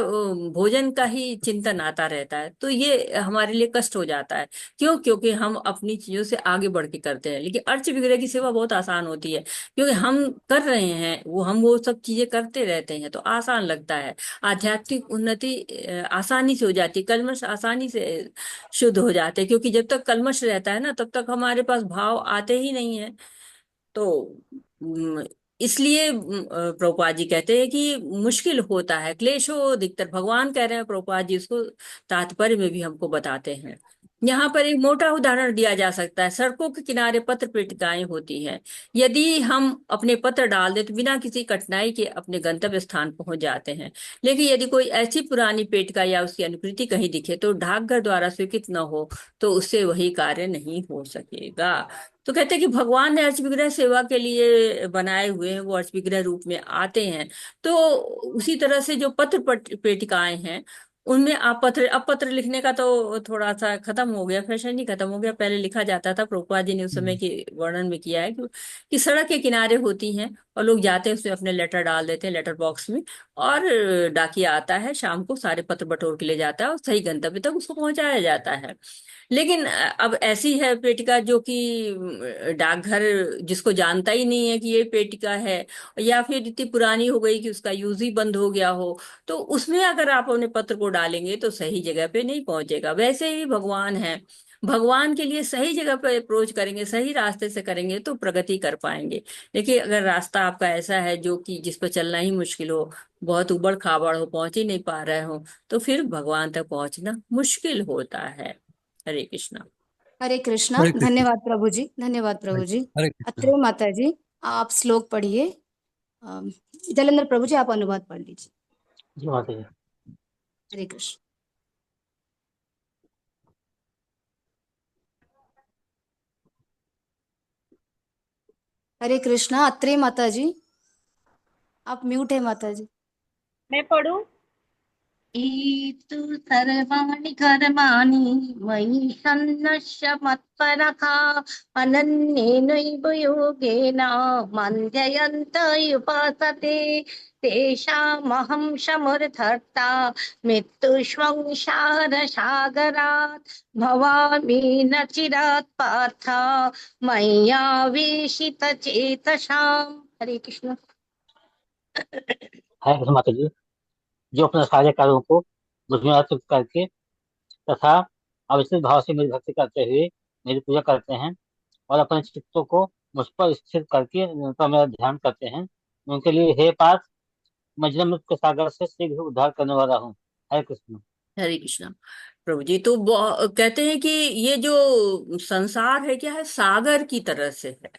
[SPEAKER 2] भोजन का ही चिंतन आता रहता है, तो ये हमारे लिए कष्ट हो जाता है। क्यों? क्योंकि हम अपनी चीजों से आगे बढ़ के करते हैं। लेकिन अर्च विग्रह की सेवा बहुत आसान होती है, क्योंकि हम कर रहे हैं, हम वो सब चीजें करते रहते हैं, तो आसान लगता है। आध्यात्मिक उन्नति आसानी से हो जाती है, कलमश आसानी से शुद्ध हो जाते हैं। क्योंकि जब तक कलमश रहता है ना, तब तक हमारे पास भाव आते ही नहीं है। तो इसलिए प्रभुपाद जी कहते हैं कि मुश्किल होता है, क्लेशो अधिकतर, भगवान कह रहे हैं, प्रभुपाद जी उसको तात्पर्य में भी हमको बताते हैं। यहाँ पर एक मोटा उदाहरण दिया जा सकता है। सड़कों के किनारे पत्र पेटिकाएं होती हैं, यदि हम अपने पत्र डाल दें तो बिना किसी कठिनाई के अपने गंतव्य स्थान पहुंच जाते हैं। लेकिन यदि कोई ऐसी पुरानी पेटिका या उसकी अनुकृति कहीं दिखे तो डाकघर द्वारा स्वीकृत न हो, तो उससे वही कार्य नहीं हो सकेगा। तो कहते हैं कि भगवान ने अर्च विग्रह सेवा के लिए बनाए हुए हैं, वो अर्च विग्रह रूप में आते हैं। तो उसी तरह से जो पत्र पेटिकाएं हैं, उनमें आप पत्र, अब पत्र लिखने का तो थोड़ा सा खत्म हो गया, फैशन ही खत्म हो गया। पहले लिखा जाता था, प्रभुपाद जी ने उस समय के वर्णन में किया है कि सड़क के किनारे होती हैं और लोग जाते हैं, उसमें अपने लेटर डाल देते हैं लेटर बॉक्स में, और डाकिया आता है शाम को, सारे पत्र बटोर के ले जाता है और सही गंतव्य तक उसको पहुंचाया जाता है। लेकिन अब ऐसी है पेटिका जो कि डाकघर जिसको जानता ही नहीं है कि ये पेटिका है, या फिर इतनी पुरानी हो गई कि उसका यूज ही बंद हो गया हो, तो उसमें अगर आप अपने पत्र को डालेंगे तो सही जगह पे नहीं पहुंचेगा। वैसे ही भगवान है, भगवान के लिए सही जगह पर अप्रोच करेंगे, सही रास्ते से करेंगे तो प्रगति कर पाएंगे। देखिए अगर रास्ता आपका ऐसा है जो कि जिस पर चलना ही मुश्किल हो, बहुत उबड़ खाबड़ हो, पहुंच ही नहीं पा रहे हो, तो फिर भगवान तक पहुंचना मुश्किल होता है। हरे कृष्णा।
[SPEAKER 5] हरे कृष्णा।
[SPEAKER 6] हरे कृष्ण।
[SPEAKER 5] धन्यवाद प्रभु जी, धन्यवाद प्रभु जी।
[SPEAKER 6] हरे कृष्ण।
[SPEAKER 5] अत्रे माता जी, आप श्लोक पढ़िए। अम, जलेंद्र प्रभु जी, आप अनुवाद पढ़ लीजिए।
[SPEAKER 8] जी माता जी।
[SPEAKER 5] हरे कृष्ण। हरे कृष्णा। अत्रे माता जी, आप म्यूट है माता जी।
[SPEAKER 3] मैं पढ़ूं?
[SPEAKER 4] एतु सर्वाणि कर्माणि मयि सन्नश्य मत्परः अनन्येनैव योगेन मन्ययन्त उपासते तेषामहं समर्थर्ता मृत्युष्वंसारसागरात् भवामि न चिरात् पार्थ मय्यावेशितचेतसाम्। हरे कृष्ण।
[SPEAKER 8] कृष्ण माता जी। जो अपने सारे कार्यों को मुझ में अर्पित करके तथा अविचलित भाव से मेरी भक्ति करते हुए मेरी पूजा करते हैं और अपने चित्तों को मुझ पर स्थिर करके निरंतर मेरा ध्यान करते हैं, उनके लिए हे पार्थ, मैं जन्म मृत्यु के सागर से शीघ्र उद्धार करने वाला हूँ। हरे कृष्ण।
[SPEAKER 2] हरे कृष्णा। प्रभु जी तो कहते हैं कि ये जो संसार है क्या है, सागर की तरह से है,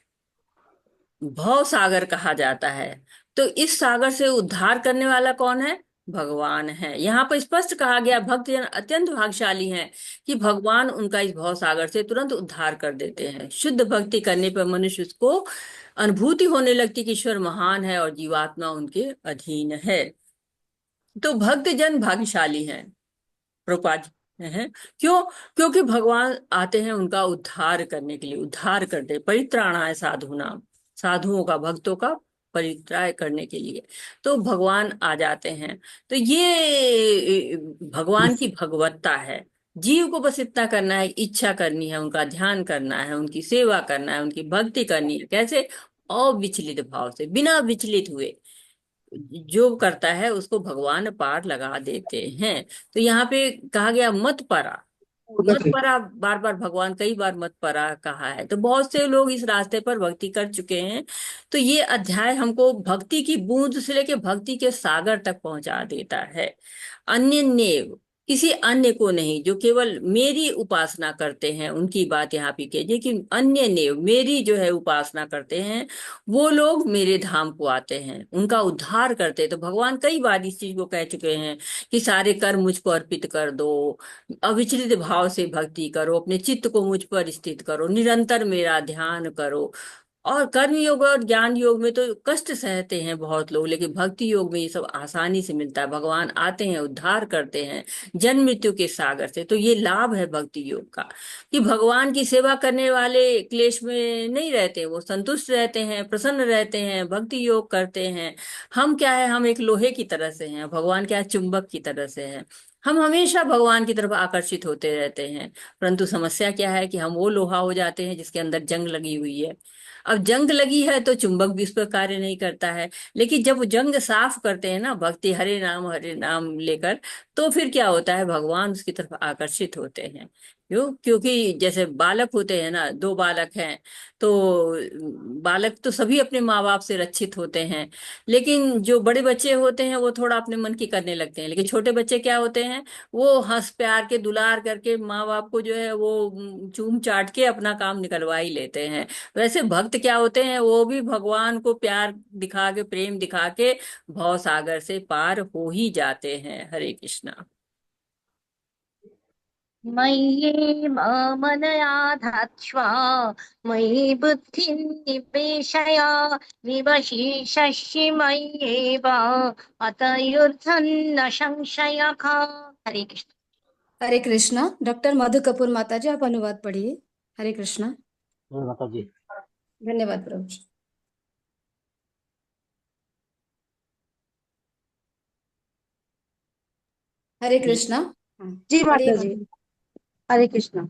[SPEAKER 2] भव सागर कहा जाता है। तो इस सागर से उद्धार करने वाला कौन है? भगवान है। यहाँ पर स्पष्ट कहा गया भक्त जन अत्यंत भाग्यशाली हैं कि भगवान उनका इस भव सागर से तुरंत उद्धार कर देते हैं। शुद्ध भक्ति करने पर मनुष्य को अनुभूति होने लगती कि ईश्वर महान है और जीवात्मा उनके अधीन है। तो भक्त जन भाग्यशाली हैं, प्रभुपाद हैं। क्यों? क्योंकि भगवान आते हैं उनका उद्धार करने के लिए, उद्धार करते, परित्राणाय साधुनाम, साधुओं का, भक्तों का परित्राय करने के लिए तो भगवान आ जाते हैं। तो ये भगवान की भगवत्ता है। जीव को बस इतना करना है, इच्छा करनी है, उनका ध्यान करना है, उनकी सेवा करना है, उनकी भक्ति करनी है। कैसे? अविचलित भाव से, बिना विचलित हुए जो करता है उसको भगवान पार लगा देते हैं। तो यहाँ पे कहा गया मत परा, मत परा, बार बार भगवान कई बार मत परा कहा है। तो बहुत से लोग इस रास्ते पर भक्ति कर चुके हैं। तो ये अध्याय हमको भक्ति की बूंद से लेके भक्ति के सागर तक पहुंचा देता है। अन्य नेव, किसी अन्य को नहीं, जो केवल मेरी उपासना करते हैं उनकी बात यहाँ पे कीजिए कि अन्य नेव, मेरी जो है उपासना करते हैं वो लोग मेरे धाम को आते हैं, उनका उद्धार करते हैं। तो भगवान कई बार इस चीज को कह चुके हैं कि सारे कर्म मुझको अर्पित कर दो, अविचलित भाव से भक्ति करो, अपने चित्त को मुझ पर स्थित करो, निरंतर मेरा ध्यान करो। और कर्म योग और ज्ञान योग में तो कष्ट सहते हैं बहुत लोग, लेकिन भक्ति योग में ये सब आसानी से मिलता है। भगवान आते हैं, उद्धार करते हैं जन्म मृत्यु के सागर से। तो ये लाभ है भक्ति योग का कि भगवान की सेवा करने वाले क्लेश में नहीं रहते, वो संतुष्ट रहते हैं, प्रसन्न रहते हैं, भक्ति योग करते हैं। हम क्या है, हम एक लोहे की तरह से हैं, भगवान क्या है, चुंबक की तरह से हैं। हम हमेशा भगवान की तरफ आकर्षित होते रहते हैं। परंतु समस्या क्या है कि हम वो लोहा हो जाते हैं जिसके अंदर जंग लगी हुई है। अब जंग लगी है तो चुंबक भी उस पर कार्य नहीं करता है। लेकिन जब वो जंग साफ करते हैं ना, भक्ति हरे नाम लेकर, तो फिर क्या होता है, भगवान उसकी तरफ आकर्षित होते हैं। क्यों? क्योंकि जैसे बालक होते हैं ना, दो बालक हैं, तो बालक तो सभी अपने माँ बाप से रक्षित होते हैं। लेकिन जो बड़े बच्चे होते हैं वो थोड़ा अपने मन की करने लगते हैं। लेकिन छोटे बच्चे क्या होते हैं, वो हंस प्यार के दुलार करके माँ बाप को जो है वो चूम चाट के अपना काम निकलवा ही लेते हैं। वैसे भक्त क्या होते हैं, वो भी भगवान को प्यार दिखा के, प्रेम दिखा के भव सागर से पार हो ही जाते हैं। हरे कृष्णा।
[SPEAKER 4] मय्ये मनया धात्स्व मयि बुद्धिं निवेशय विवशिष्यसि मय्येव अतयुर्थं न संशयः। हरे कृष्ण।
[SPEAKER 5] हरे कृष्णा। डॉक्टर मधु कपूर माता जी, आप अनुवाद पढ़िए। हरे कृष्णा।
[SPEAKER 8] माता जी।
[SPEAKER 5] धन्यवाद प्रभु जी। हरे कृष्णा।
[SPEAKER 9] जी
[SPEAKER 5] पढ़िए
[SPEAKER 9] माता जी। हरे कृष्णा।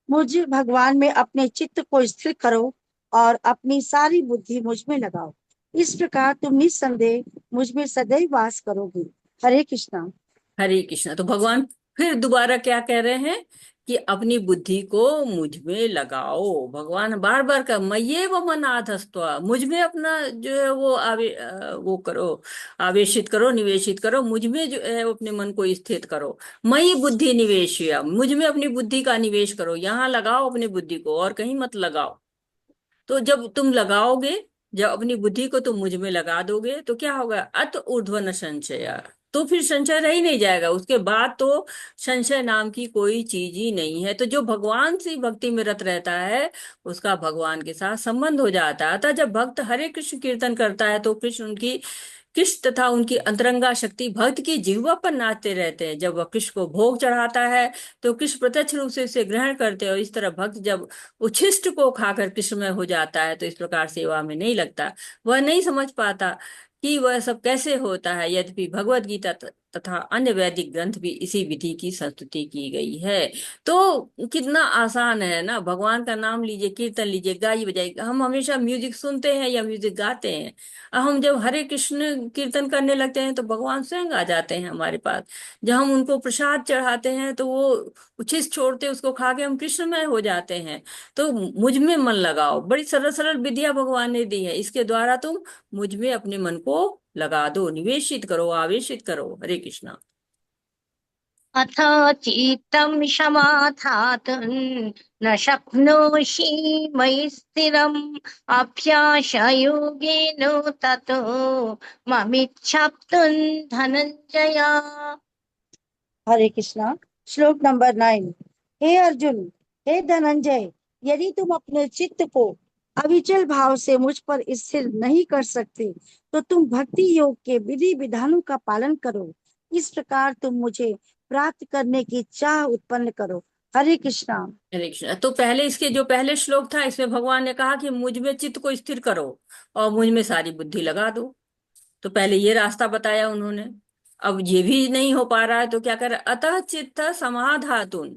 [SPEAKER 9] मुझे भगवान में अपने चित्त को स्थिर करो और अपनी सारी बुद्धि मुझ में लगाओ। इस प्रकार तुम निस्संदेह मुझ में सदैव वास करोगे। हरे कृष्णा।
[SPEAKER 2] हरे कृष्णा। तो भगवान फिर दोबारा क्या कह रहे हैं कि अपनी बुद्धि को मुझ में लगाओ। भगवान बार बार का मय्ये व मन आधस्त्वा, मुझ में अपना जो है वो वो करो, आवेशित करो, निवेशित करो, मुझ में जो है वो अपने मन को स्थित करो। मयि बुद्धि निवेशिया, मुझ में अपनी बुद्धि का निवेश करो, यहाँ लगाओ अपनी बुद्धि को और कहीं मत लगाओ। तो जब तुम लगाओगे, जब अपनी बुद्धि को तुम मुझ में लगा दोगे तो क्या होगा, अत ऊर्ध्व न संशय, तो फिर संशय रह ही नहीं जाएगा। उसके बाद तो संशय नाम की कोई चीज ही नहीं है। तो जो भगवान से भक्ति में रत रहता है उसका भगवान के साथ संबंध हो जाता है। अतः जब भक्त हरे कृष्ण कीर्तन करता है तो कृष्ण उनकी, कृष्ण तथा उनकी अंतरंगा शक्ति भक्त की जिह्वा पर नाचते रहते हैं। जब वह कृष्ण को भोग चढ़ाता है तो कृष्ण प्रत्यक्ष रूप से उसे ग्रहण करते हैं। और इस तरह भक्त जब उच्छिष्ट को खाकर कृष्ण में हो जाता है तो इस प्रकार सेवा में नहीं लगता। वह नहीं समझ पाता कि वह सब कैसे होता है, यद्यपि भगवत गीता तथा अन्य वैदिक ग्रंथ भी इसी विधि की संस्तुति की गई है। तो कितना आसान है ना, भगवान का नाम लीजिए, कीर्तन लीजिए, गाइए बजाइए। हम हमेशा म्यूजिक सुनते हैं या म्यूजिक गाते हैं, और हम जब हरे कृष्ण कीर्तन करने लगते हैं तो भगवान स्वयं आ जाते हैं हमारे पास। जब हम उनको प्रसाद चढ़ाते हैं तो वो उच्छिष्ट छोड़ते, उसको खा के हम कृष्णमय हो जाते हैं। तो मुझ में मन लगाओ, बड़ी सरल सरल विधियां भगवान ने दी है, इसके द्वारा तुम मुझ में अपने मन को लगा दो, निवेशित करो, आवेशित करो। हरे कृष्णा।
[SPEAKER 4] अथ चित्तं समाधातुं न शक्नोषि मयि स्थिरम् अभ्यासयोगेन ततो ममिच्छाप्तुं धनञ्जय।
[SPEAKER 9] हरे कृष्णा। श्लोक नंबर 9। हे अर्जुन, हे धनंजय, यदि तुम अपने चित्त को अविचल भाव से मुझ पर स्थिर नहीं कर सकते तो तुम भक्ति योग के विधि विधानों का पालन करो। इस प्रकार तुम मुझे प्राप्त करने की चाह उत्पन्न करो। हरे कृष्णा।
[SPEAKER 2] हरे कृष्णा। तो पहले इसके जो पहले श्लोक था, इसमें भगवान ने कहा कि मुझ में चित्त को स्थिर करो और मुझ में सारी बुद्धि लगा दो। तो पहले ये रास्ता बताया उन्होंने। अब ये भी नहीं हो पा रहा है तो क्या कर, अतः चित्त समाधातुन,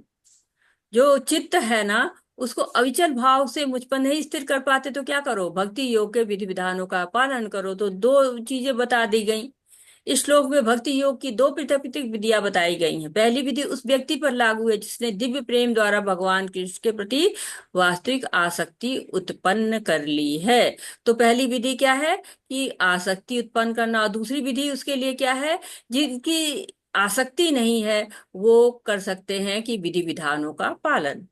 [SPEAKER 2] जो चित्त है ना, उसको अविचल भाव से मुझ पर नहीं स्थिर कर पाते तो क्या करो, भक्ति योग के विधि विधानों का पालन करो। तो दो चीजें बता दी गई इस श्लोक में। भक्ति योग की दो पृथक पृथक विधियां बताई गई हैं। पहली विधि उस व्यक्ति पर लागू है जिसने दिव्य प्रेम द्वारा भगवान कृष्ण के प्रति वास्तविक आसक्ति उत्पन्न कर ली है। तो पहली विधि क्या है कि आसक्ति उत्पन्न करना, और दूसरी विधि उसके लिए क्या है, जिनकी आसक्ति नहीं है वो कर सकते हैं कि विधि विधानों का पालन।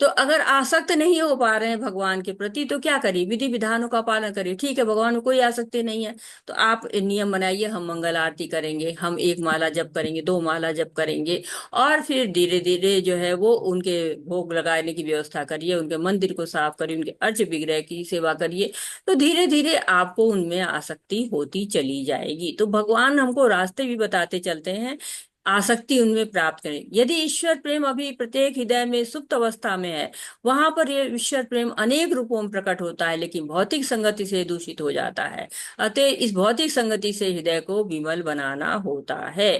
[SPEAKER 2] तो अगर आसक्त नहीं हो पा रहे हैं भगवान के प्रति तो क्या करिए, विधि विधानों का पालन करिए। ठीक है, भगवान को कोई आसक्ति नहीं है तो आप नियम बनाइए, हम मंगल आरती करेंगे, हम 1 माला जप करेंगे, 2 माला जप करेंगे, और फिर धीरे धीरे जो है वो उनके भोग लगाने की व्यवस्था करिए, उनके मंदिर को साफ करिए, उनके अर्च विग्रह की सेवा करिए। तो धीरे धीरे आपको उनमें आसक्ति होती चली जाएगी। तो भगवान हमको रास्ते भी बताते चलते हैं, आसक्ति उनमें प्राप्त करें। यदि ईश्वर प्रेम अभी प्रत्येक हृदय में सुप्त अवस्था में है, वहां पर ये ईश्वर प्रेम अनेक रूपों में प्रकट होता है, लेकिन भौतिक संगति से दूषित हो जाता है। अतः इस भौतिक संगति से हृदय को विमल बनाना होता है।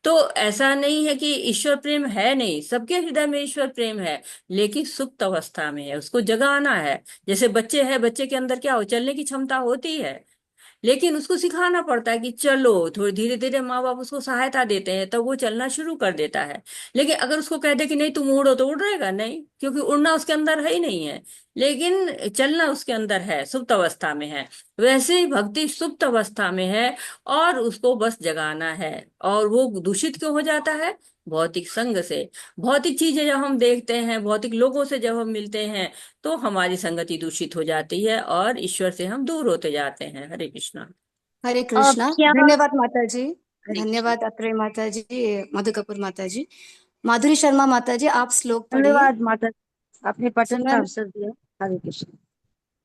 [SPEAKER 2] तो ऐसा नहीं है कि ईश्वर प्रेम है नहीं, सबके हृदय में ईश्वर प्रेम है, लेकिन सुप्त अवस्था में है, उसको जगाना है। जैसे बच्चे हैं, बच्चे के अंदर क्या हो, चलने की क्षमता होती है, लेकिन उसको सिखाना पड़ता है कि चलो, थोड़ी धीरे धीरे माँ बाप उसको सहायता देते हैं तब वो चलना शुरू कर देता है। लेकिन अगर उसको कह दे कि नहीं तुम उड़ो, तो उड़ रहेगा नहीं, क्योंकि उड़ना उसके अंदर है ही नहीं है, लेकिन चलना उसके अंदर है, सुप्त अवस्था में है। वैसे ही भक्ति सुप्त अवस्था में है और उसको बस जगाना है। और वो दूषित क्यों हो जाता है, भौतिक संग से। भौतिक चीजें जब हम देखते हैं, भौतिक लोगों से जब हम मिलते हैं, तो हमारी संगति दूषित हो जाती है और ईश्वर से हम दूर होते जाते हैं। हरे कृष्णा।
[SPEAKER 5] हरे
[SPEAKER 4] अब
[SPEAKER 5] कृष्णा।
[SPEAKER 4] क्या
[SPEAKER 5] धन्यवाद माता जी।
[SPEAKER 2] हरे कृष्णा।
[SPEAKER 5] धन्यवाद अत्रे माता जी, मधु कपूर माता जी। माधुरी शर्मा माता जी, आप श्लोक पढ़िए।
[SPEAKER 9] धन्यवाद माता, आपने पठन का
[SPEAKER 5] सुमन।
[SPEAKER 9] अवसर दिया। हरे कृष्ण।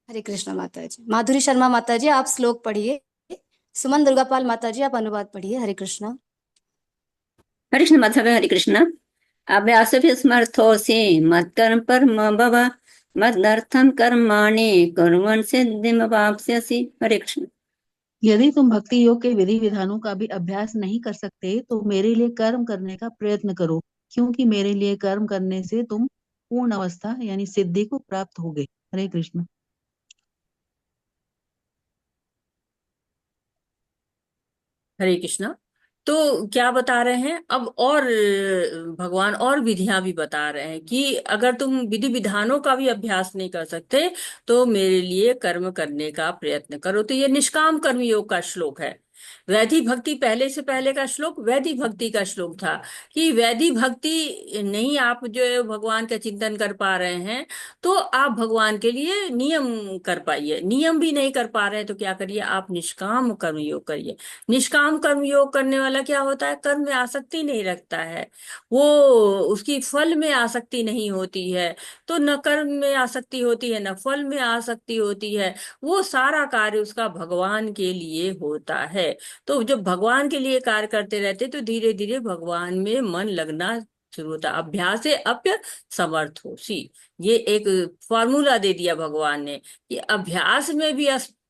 [SPEAKER 5] हरे कृष्णा माता जी। माधुरी शर्मा माता जी, आप श्लोक पढ़िए। सुमन दुर्गापाल माता जी, आप अनुवाद पढ़िए। हरे कृष्णा।
[SPEAKER 10] हरे कृष्ण माता, हरे कृष्ण। अभ्यासोऽपि मत्कर्म परमो भव, मदर्थं कर्माणि कुर्वन् सिद्धिमवाप्स्यसि। हरे कृष्ण।
[SPEAKER 3] यदि तुम भक्ति योग के विधि विधानों का भी अभ्यास नहीं कर सकते तो मेरे लिए कर्म करने का प्रयत्न करो, क्योंकि मेरे लिए कर्म करने से तुम पूर्ण अवस्था यानी सिद्धि को प्राप्त होगे। हरे कृष्ण।
[SPEAKER 2] हरे कृष्णा। तो क्या बता रहे हैं अब, और भगवान और विधियां भी बता रहे हैं कि अगर तुम विधि विधानों का भी अभ्यास नहीं कर सकते तो मेरे लिए कर्म करने का प्रयत्न करो। तो ये निष्काम कर्म योग का श्लोक है। वैधि भक्ति पहले से पहले का श्लोक वैधि भक्ति का श्लोक था कि वैधि भक्ति नहीं आप जो है भगवान का चिंतन कर पा रहे हैं तो आप भगवान के लिए नियम कर पाइए। नियम भी नहीं कर पा रहे हैं तो क्या करिए, आप निष्काम कर्म योग करिए। निष्काम कर्म योग करने वाला क्या होता है, कर्म में आसक्ति नहीं रखता है, वो उसकी फल में आसक्ति नहीं होती है। तो न कर्म में आसक्ति होती है, न फल में आसक्ति होती है, वो सारा कार्य उसका भगवान के लिए होता है। तो जब भगवान के लिए कार्य करते रहते तो धीरे धीरे भगवान में मन लगना शुरू होता। अभ्यास से अप्य समर्थोसी, ये एक फॉर्मूला दे दिया भगवान ने कि अभ्यास में भी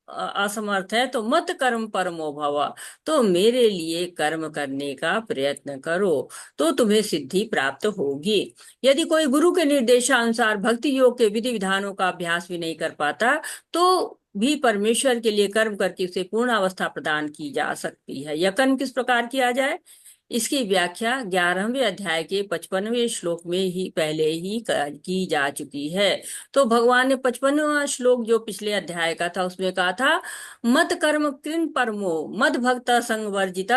[SPEAKER 2] असमर्थ है तो मत कर्म परमो भव, तो मेरे लिए कर्म करने का प्रयत्न करो तो तुम्हें सिद्धि प्राप्त होगी। यदि कोई गुरु के निर्देशानुसार भक्ति योग के विधि विधानों का अभ्यास भी नहीं कर पाता तो भी परमेश्वर के लिए कर्म करके उसे पूर्ण अवस्था प्रदान की जा सकती है। यह कर्म किस प्रकार किया जाए, इसकी व्याख्या 11वें अध्याय के 55वें श्लोक में ही पहले ही की जा चुकी है। तो भगवान ने 55वां श्लोक जो पिछले अध्याय का था उसमें कहा था, मत कर्म कृन परमो मद भक्त संवर्जित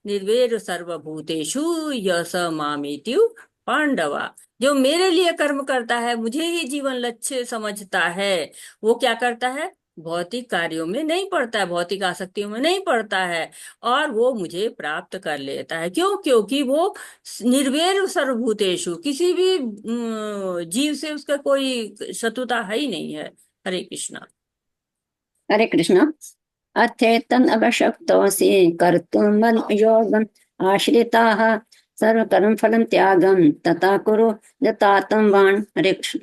[SPEAKER 2] निर्वैर सर्वभूतेषु यस मामेत्यु पांडवा। जो मेरे लिए कर्म करता है, मुझे ही जीवन लक्ष्य समझता है, वो क्या करता है, भौतिक कार्यों में नहीं पड़ता है, भौतिक आसक्तियों में नहीं पड़ता है, और वो मुझे प्राप्त कर लेता है। क्यों? क्योंकि वो निर्वैर सर्वभूतेषु, किसी भी जीव से उसका कोई शत्रुता है ही नहीं है। हरे कृष्णा।
[SPEAKER 10] हरे कृष्ण। अथेतन अवशक्तोऽसि कर्तुं मद्योगम् आश्रिताः सर्वकर्म फलं त्यागं तथा कुरु यथात्मं वान्। हरे कृष्ण।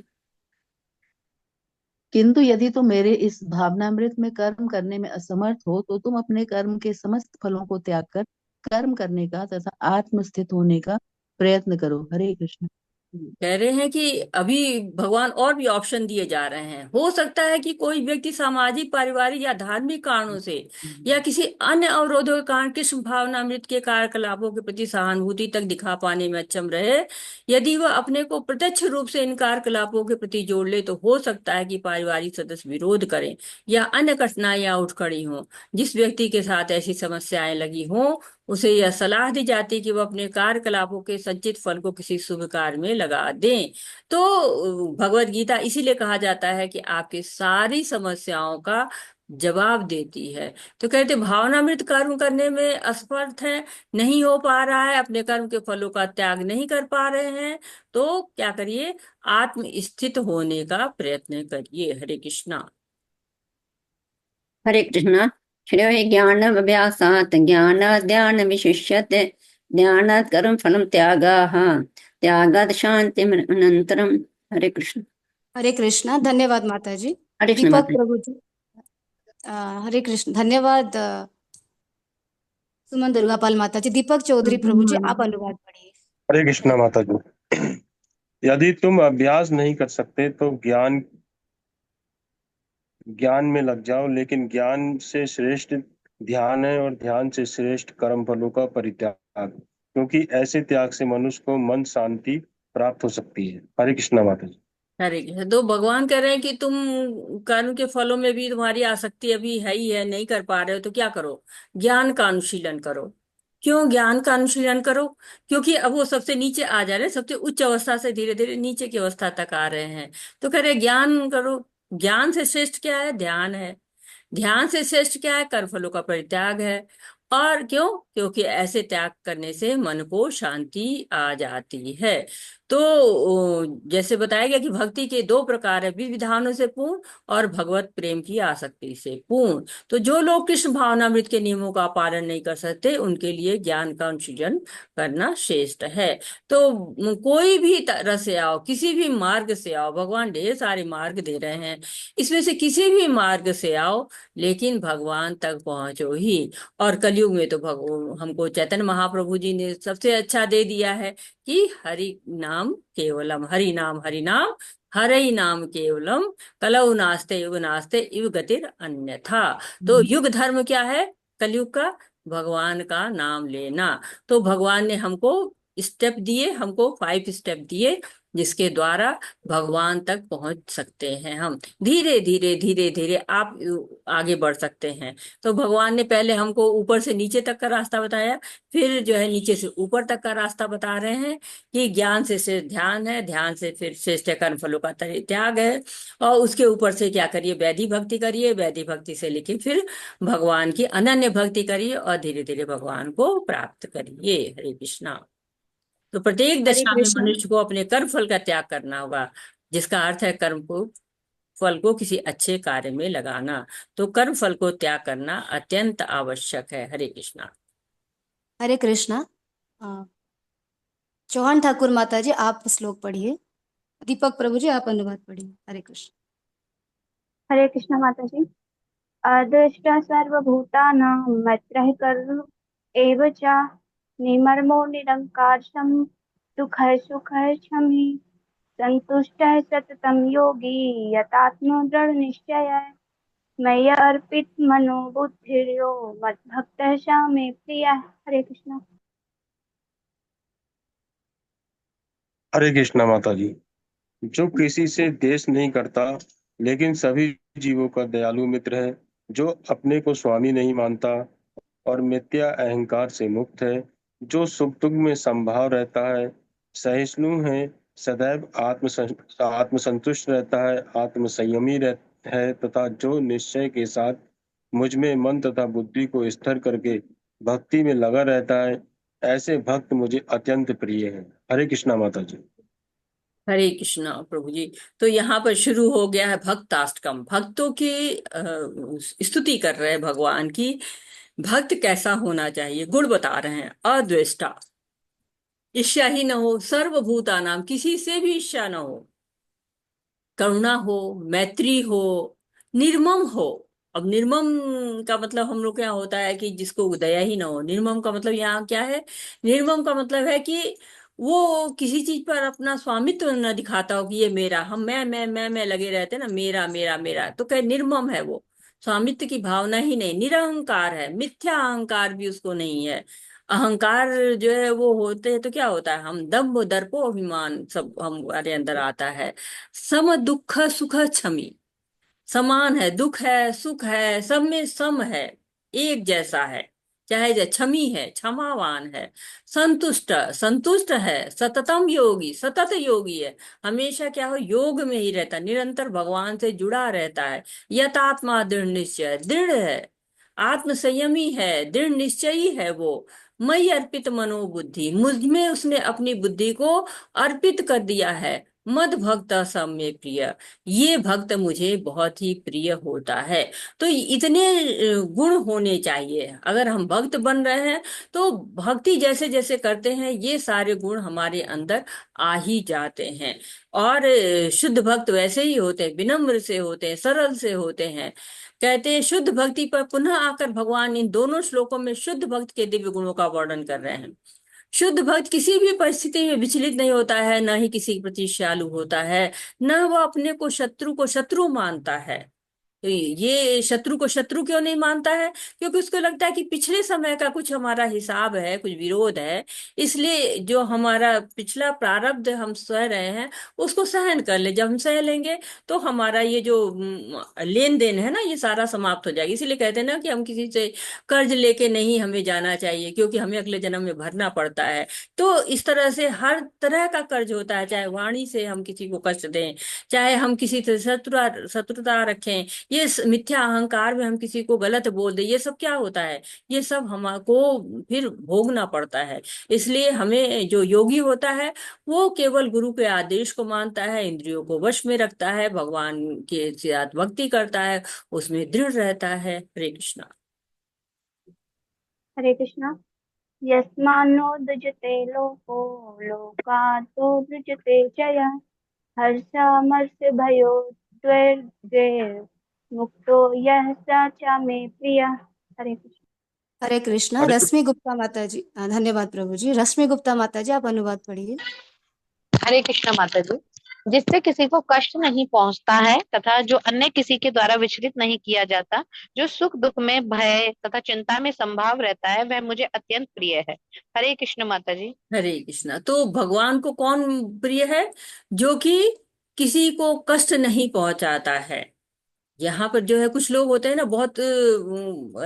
[SPEAKER 3] किंतु यदि तुम मेरे इस भावनामृत में कर्म करने में असमर्थ हो तो तुम अपने कर्म के समस्त फलों को त्याग कर कर्म करने का तथा आत्मस्थित होने का प्रयत्न करो। हरे कृष्ण।
[SPEAKER 2] कह रहे हैं कि अभी भगवान और भी ऑप्शन दिए जा रहे हैं। हो सकता है कि कोई व्यक्ति सामाजिक, पारिवारिक या धार्मिक कारणों से या किसी अन्य अवरोधों के कारण कृष्ण भावनामृत के कार्यकलापों के प्रति सहानुभूति तक दिखा पाने में अक्षम रहे। यदि वह अपने को प्रत्यक्ष रूप से इन कार्यकलापों के प्रति जोड़ ले तो हो सकता है कि पारिवारिक सदस्य विरोध करें या अन्य कठिनाइयां उठ खड़ी हों। जिस व्यक्ति के साथ ऐसी समस्याएं लगी हों उसे यह सलाह दी जाती है कि वह अपने कार्यकलापों के संचित फल को किसी शुभ कार्य में लगा दें। तो भगवत गीता इसीलिए कहा जाता है कि आपकी सारी समस्याओं का जवाब देती है। तो कहते भावनामृत कर्म करने में असमर्थ है, नहीं हो पा रहा है, अपने कर्म के फलों का त्याग नहीं कर पा रहे हैं, तो क्या करिए, आत्म स्थित होने का प्रयत्न करिए। हरे कृष्णा।
[SPEAKER 10] हरे कृष्ण। श्रेयो ज्ञानाभ्यासात् ज्ञानात् ध्यान विशिष्यते ध्यानात् कर्म फलं त्यागाः त्यागात् शान्तिम् अनन्तरम्। हरे कृष्ण।
[SPEAKER 5] हरे कृष्णा। धन्यवाद माता जी।
[SPEAKER 10] हरे कृष्ण
[SPEAKER 5] दीपक
[SPEAKER 10] माता जी।
[SPEAKER 5] प्रभु जी। हरे कृष्ण। धन्यवाद सुमन दुर्गापाल माता जी। दीपक चौधरी प्रभु जी, आप अनुवाद पढ़िए।
[SPEAKER 11] हरे कृष्णा माता जी। यदि तुम अभ्यास नहीं कर सकते तो ज्ञान में लग जाओ, लेकिन ज्ञान से श्रेष्ठ ध्यान है और ध्यान से श्रेष्ठ कर्म फलों का परित्याग, क्योंकि ऐसे त्याग से मनुष्य को मन शांति प्राप्त हो सकती है। हरे कृष्णा माता जी।
[SPEAKER 2] हरे कृष्ण। तो भगवान कह रहे हैं कि तुम कर्म के फलों में भी तुम्हारी आसक्ति अभी है ही है, नहीं कर पा रहे हो, तो क्या करो, ज्ञान का अनुशीलन करो। क्यों ज्ञान का अनुशीलन करो? क्योंकि अब वो सबसे नीचे आ जा रहे हैं, सबसे उच्च अवस्था से धीरे धीरे नीचे की अवस्था तक आ रहे हैं। तो कह रहे हैं ज्ञान करो। ज्ञान से श्रेष्ठ क्या है? ध्यान है। ध्यान से श्रेष्ठ क्या है? कर्म फलों का परित्याग है। और क्यों? क्योंकि ऐसे त्याग करने से मन को शांति आ जाती है। तो जैसे बताया गया कि भक्ति के दो प्रकार है, विधि विधानों से पूर्ण और भगवत प्रेम की आसक्ति से पूर्ण। तो जो लोग कृष्ण भावनामृत के नियमों का पालन नहीं कर सकते उनके लिए ज्ञान का अनुशीलन करना श्रेष्ठ है। तो कोई भी तरह से आओ, किसी भी मार्ग से आओ, भगवान ढेर सारे मार्ग दे रहे हैं, इसमें से किसी भी मार्ग से आओ लेकिन भगवान तक पहुंचो ही। और कलयुग में तो हमको चैतन्य महाप्रभु जी ने सबसे अच्छा दे दिया है कि हरि नाम केवलम, हरि नाम हरि नाम केवलम कलौ नास्ते युग नास्ते युग गतिर अन्यथा। तो युग धर्म क्या है कलयुग का? भगवान का नाम लेना। तो भगवान ने हमको स्टेप दिए, हमको 5 स्टेप दिए जिसके द्वारा भगवान तक पहुंच सकते हैं। हम धीरे धीरे धीरे धीरे आप आगे बढ़ सकते हैं। तो भगवान ने पहले हमको ऊपर से नीचे तक का रास्ता बताया, फिर जो है नीचे से ऊपर तक का रास्ता बता रहे हैं कि ज्ञान से श्रेष्ठ ध्यान है, ध्यान से फिर श्रेष्ठ कर्म फलों का त्याग है, और उसके ऊपर से क्या करिए, वैधि भक्ति करिए, वैधि भक्ति से लेके फिर भगवान की अनन्य भक्ति करिए और धीरे धीरे भगवान को प्राप्त करिए। हरे कृष्णा। तो प्रत्येक
[SPEAKER 5] हरे
[SPEAKER 2] दशा में
[SPEAKER 5] कृष्णा।
[SPEAKER 2] मनुष्य को अपने कर्म फल का त्याग करना होगा, जिसका अर्थ है कर्म को फल को किसी अच्छे कार्य में लगाना। तो कर्म फल को त्याग करना अत्यंत आवश्यक है। हरे कृष्णा।
[SPEAKER 5] हरे कृष्णा। चौहान ठाकुर माता जी, आप श्लोक पढ़िए। दीपक प्रभु जी, आप अनुवाद पढ़िए। हरे कृष्ण।
[SPEAKER 4] हरे कृष्णा माता जी।
[SPEAKER 12] अदृष्टः सर्वभूतानां मैत्रः करुण एव च निर्ममो निरङ्कारः दुःखः सुखः शमी संतुष्टः सततं योगी यतात्मा दृढनिश्चयः मय्या अर्पित मनो बुद्धिर्यो मद्भक्तः स मे प्रियः। हरे कृष्ण।
[SPEAKER 11] हरे कृष्णा माता जी। जो किसी से द्वेष नहीं करता लेकिन सभी जीवों का दयालु मित्र है, जो अपने को स्वामी नहीं मानता और मिथ्या अहंकार से मुक्त है, जो सुख दुख में संभाव रहता है, सहिष्णु है, सदैव आत्मसंतुष्ट रहता है, आत्म संयमी है तथा जो निश्चय के साथ मुझ में मन तथा बुद्धि को स्थिर करके भक्ति में लगा रहता है, ऐसे भक्त मुझे अत्यंत प्रिय है। हरे कृष्णा माता जी।
[SPEAKER 2] हरे कृष्णा प्रभु जी। तो यहाँ पर शुरू हो गया है भक्ताष्टकम। भक्तों की स्तुति कर रहे हैं भगवान की। भक्त कैसा होना चाहिए, गुण बता रहे हैं। अद्वेष्टा, ईर्ष्या ही न हो, सर्वभूता नाम, किसी से भी ईर्ष्या न हो, करुणा हो, मैत्री हो, निर्मम हो। अब निर्मम का मतलब हम लोग क्या होता है कि जिसको दया ही ना हो। निर्मम का मतलब यहाँ क्या है? निर्मम का मतलब है कि वो किसी चीज पर अपना स्वामित्व न दिखाता हो कि ये मेरा, हम मैं लगे रहते हैं ना, मेरा मेरा मेरा, तो क्या निर्मम है वो। स्वामित्व की भावना ही नहीं, निरहंकार है, मिथ्या अहंकार भी उसको नहीं है। अहंकार जो है वो होते हैं तो क्या होता है, हम दम्भ दर्पो अभिमान सब हमारे अंदर आता है। सम दुख सुख क्षमी, समान है, दुख है सुख है, सब में सम है, एक जैसा है। चाहे जो क्षमी है, क्षमावान है। संतुष्ट, संतुष्ट है। सततम योगी, सतत योगी है, हमेशा क्या हो, योग में ही रहता, निरंतर भगवान से जुड़ा रहता है। यतात्मा दृढ़ निश्चय, दृढ़ है, आत्म संयमी है, दृढ़ निश्चयी है वो। मई अर्पित मनोबुद्धि, मुझ में उसने अपनी बुद्धि को अर्पित कर दिया है। मद भक्त सब में प्रिय, ये भक्त मुझे बहुत ही प्रिय होता है। तो इतने गुण होने चाहिए। अगर हम भक्त बन रहे हैं तो भक्ति जैसे जैसे करते हैं ये सारे गुण हमारे अंदर आ ही जाते हैं। और शुद्ध भक्त वैसे ही होते हैं, विनम्र से होते हैं, सरल से होते हैं। कहते हैं शुद्ध भक्ति पर पुनः आकर भगवान इन दोनों श्लोकों में शुद्ध भक्त के दिव्य गुणों का वर्णन कर रहे हैं। शुद्ध भक्त किसी भी परिस्थिति में विचलित नहीं होता है, न ही किसी के प्रति श्यालु होता है, न वह अपने को शत्रु मानता है। तो ये शत्रु को शत्रु क्यों नहीं मानता है? क्योंकि उसको लगता है कि पिछले समय का कुछ हमारा हिसाब है, कुछ विरोध है, इसलिए जो हमारा पिछला प्रारब्ध हम सह रहे हैं उसको सहन कर ले। जब हम सह लेंगे तो हमारा ये जो लेन देन है ना, ये सारा समाप्त हो जाएगा। इसीलिए कहते हैं ना कि हम किसी से कर्ज लेके नहीं हमें जाना चाहिए, क्योंकि हमें अगले जन्म में भरना पड़ता है। तो इस तरह से हर तरह का कर्ज होता है, चाहे वाणी से हम किसी को कष्ट दें, चाहे हम किसी से शत्रुता रखें, ये मिथ्या अहंकार में हम किसी को गलत बोल दे, ये सब क्या होता है, ये सब हमको फिर भोगना पड़ता है। इसलिए हमें जो योगी होता है वो केवल गुरु के आदेश को मानता है, इंद्रियों को वश में रखता है, भगवान के साथ भक्ति करता है, उसमें दृढ़ रहता है। हरे कृष्णा।
[SPEAKER 12] हरे कृष्णा। यस्मान्नो द्विजते लोको लोकातो द्विजते च यः हर्षामर्ष भयो द्वैर्द्वैर् मुक्तो यः स च मे प्रियः। हरे कृष्ण।
[SPEAKER 5] हरे कृष्णा।
[SPEAKER 11] हरे
[SPEAKER 5] रश्मि गुप्ता माता जी, धन्यवाद प्रभु जी। रश्मि गुप्ता माता जी, आप अनुवाद पढ़िए।
[SPEAKER 13] हरे कृष्ण माता जी। जिससे किसी को कष्ट नहीं पहुंचता है तथा जो अन्य किसी के द्वारा विचलित नहीं किया जाता, जो सुख दुख में भय तथा चिंता में संभाव रहता है, वह मुझे अत्यंत प्रिय है। हरे कृष्ण माता जी।
[SPEAKER 2] हरे कृष्णा। तो भगवान को कौन प्रिय है? जो कि किसी को कष्ट नहीं पहुंचाता है। यहाँ पर जो है कुछ लोग होते हैं ना, बहुत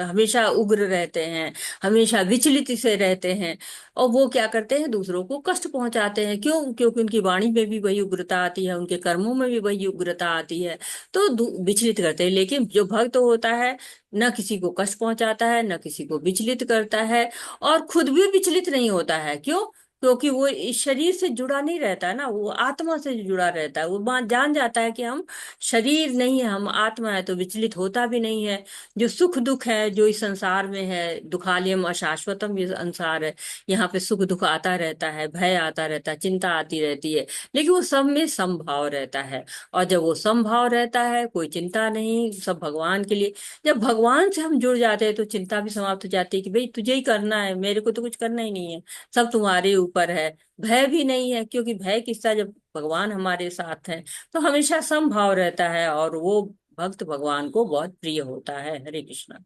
[SPEAKER 2] हमेशा उग्र रहते हैं, हमेशा विचलित से रहते हैं, और वो क्या करते हैं, दूसरों को कष्ट पहुंचाते हैं। क्यों? क्योंकि उनकी वाणी में भी वही उग्रता आती है, उनके कर्मों में भी वही उग्रता आती है, तो विचलित करते हैं। लेकिन जो भक्त होता है न किसी को कष्ट पहुंचाता है, न किसी को विचलित करता है, और खुद भी विचलित नहीं होता है। क्यों? क्योंकि वो इस शरीर से जुड़ा नहीं रहता है ना, वो आत्मा से जुड़ा रहता है। वो जान जाता है कि हम शरीर नहीं है, हम आत्मा है, तो विचलित होता भी नहीं है। जो सुख दुख है जो इस संसार में है, दुखालयम अशाश्वतम ये संसार है, यहाँ पे सुख दुख आता रहता है, भय आता रहता है, चिंता आती रहती है, लेकिन वो सब में समभाव रहता है। और जब वो समभाव रहता है, कोई चिंता नहीं, सब भगवान के लिए। जब भगवान से हम जुड़ जाते हैं तो चिंता भी समाप्त हो जाती है कि भाई तुझे ही करना है, मेरे को तो कुछ करना ही नहीं है, सब तुम्हारे ऊपर है। भय भी नहीं है, क्योंकि भय किसका, जब भगवान हमारे साथ है तो हमेशा समभाव रहता है, और वो भक्त भगवान को बहुत प्रिय होता है। हरे कृष्णा।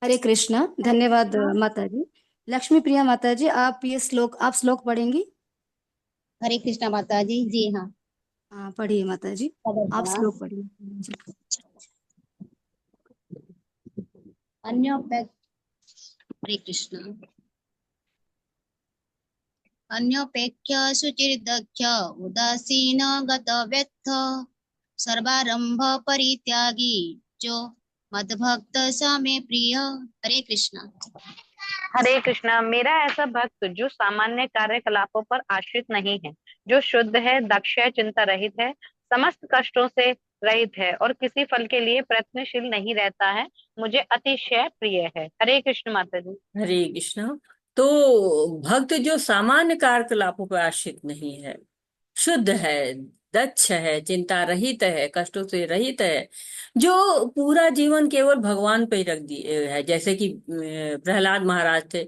[SPEAKER 5] हरे कृष्णा। धन्यवाद माता जी। लक्ष्मी प्रिया माता जी, आप श्लोक पढ़ेंगी?
[SPEAKER 14] हरे कृष्णा माता जी। जी हाँ।
[SPEAKER 5] हाँ पढ़िए माता जी, आप श्लोक पढ़िए जी।
[SPEAKER 14] हरे कृष्णा। अन्योपेक्ष्य शुचिर्दक्ष उदासीन गत व्यर्थ सर्वारंभ परित्यागी जो मद्भक्त स मे प्रिय। हरे कृष्णा।
[SPEAKER 13] हरे कृष्णा। मेरा ऐसा भक्त जो सामान्य कार्यकलापों पर आश्रित नहीं है, जो शुद्ध है, दक्ष है, चिंता रहित है, समस्त कष्टों से रहित है और किसी फल के लिए प्रयत्नशील नहीं रहता है, मुझे अतिशय प्रिय है। हरे कृष्ण माता जी।
[SPEAKER 2] हरे कृष्णा। तो भक्त जो सामान्य कार्यकलापों पर आश्रित नहीं है, शुद्ध है, दक्ष है, चिंता रहित है, कष्टों से रहित है, जो पूरा जीवन केवल भगवान पे ही रख दिए है, जैसे कि प्रहलाद महाराज थे।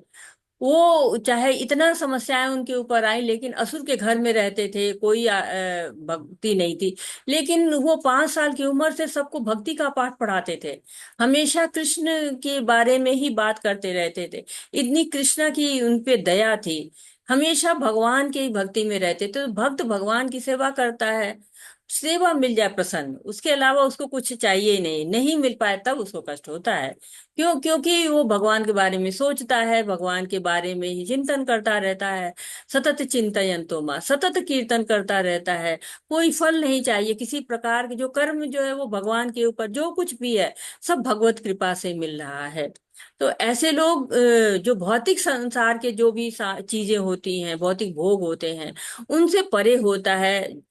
[SPEAKER 2] वो चाहे इतना समस्याएं उनके ऊपर आई, लेकिन असुर के घर में रहते थे, कोई भक्ति नहीं थी, लेकिन वो 5 साल की उम्र से सबको भक्ति का पाठ पढ़ाते थे, हमेशा कृष्ण के बारे में ही बात करते रहते थे। इतनी कृष्ण की उनपे दया थी, हमेशा भगवान के ही भक्ति में रहते। तो भक्त भगवान की सेवा करता है, सेवा मिल जाए प्रसन्न, उसके अलावा उसको कुछ चाहिए ही नहीं, नहीं मिल पाए तब उसको कष्ट होता है। क्योंकि वो भगवान के बारे में सोचता है, भगवान के बारे में ही चिंतन करता रहता है। सतत चिंतयन्तो मां, सतत कीर्तन करता रहता है, कोई फल नहीं चाहिए किसी प्रकार के, जो कर्म जो है वो भगवान के ऊपर जो कुछ भी है सब भगवत कृपा से मिल रहा है। तो ऐसे लोग जो भौतिक संसार के जो भी चीजें होती हैं, भौतिक भोग होते हैं, उनसे परे होता है।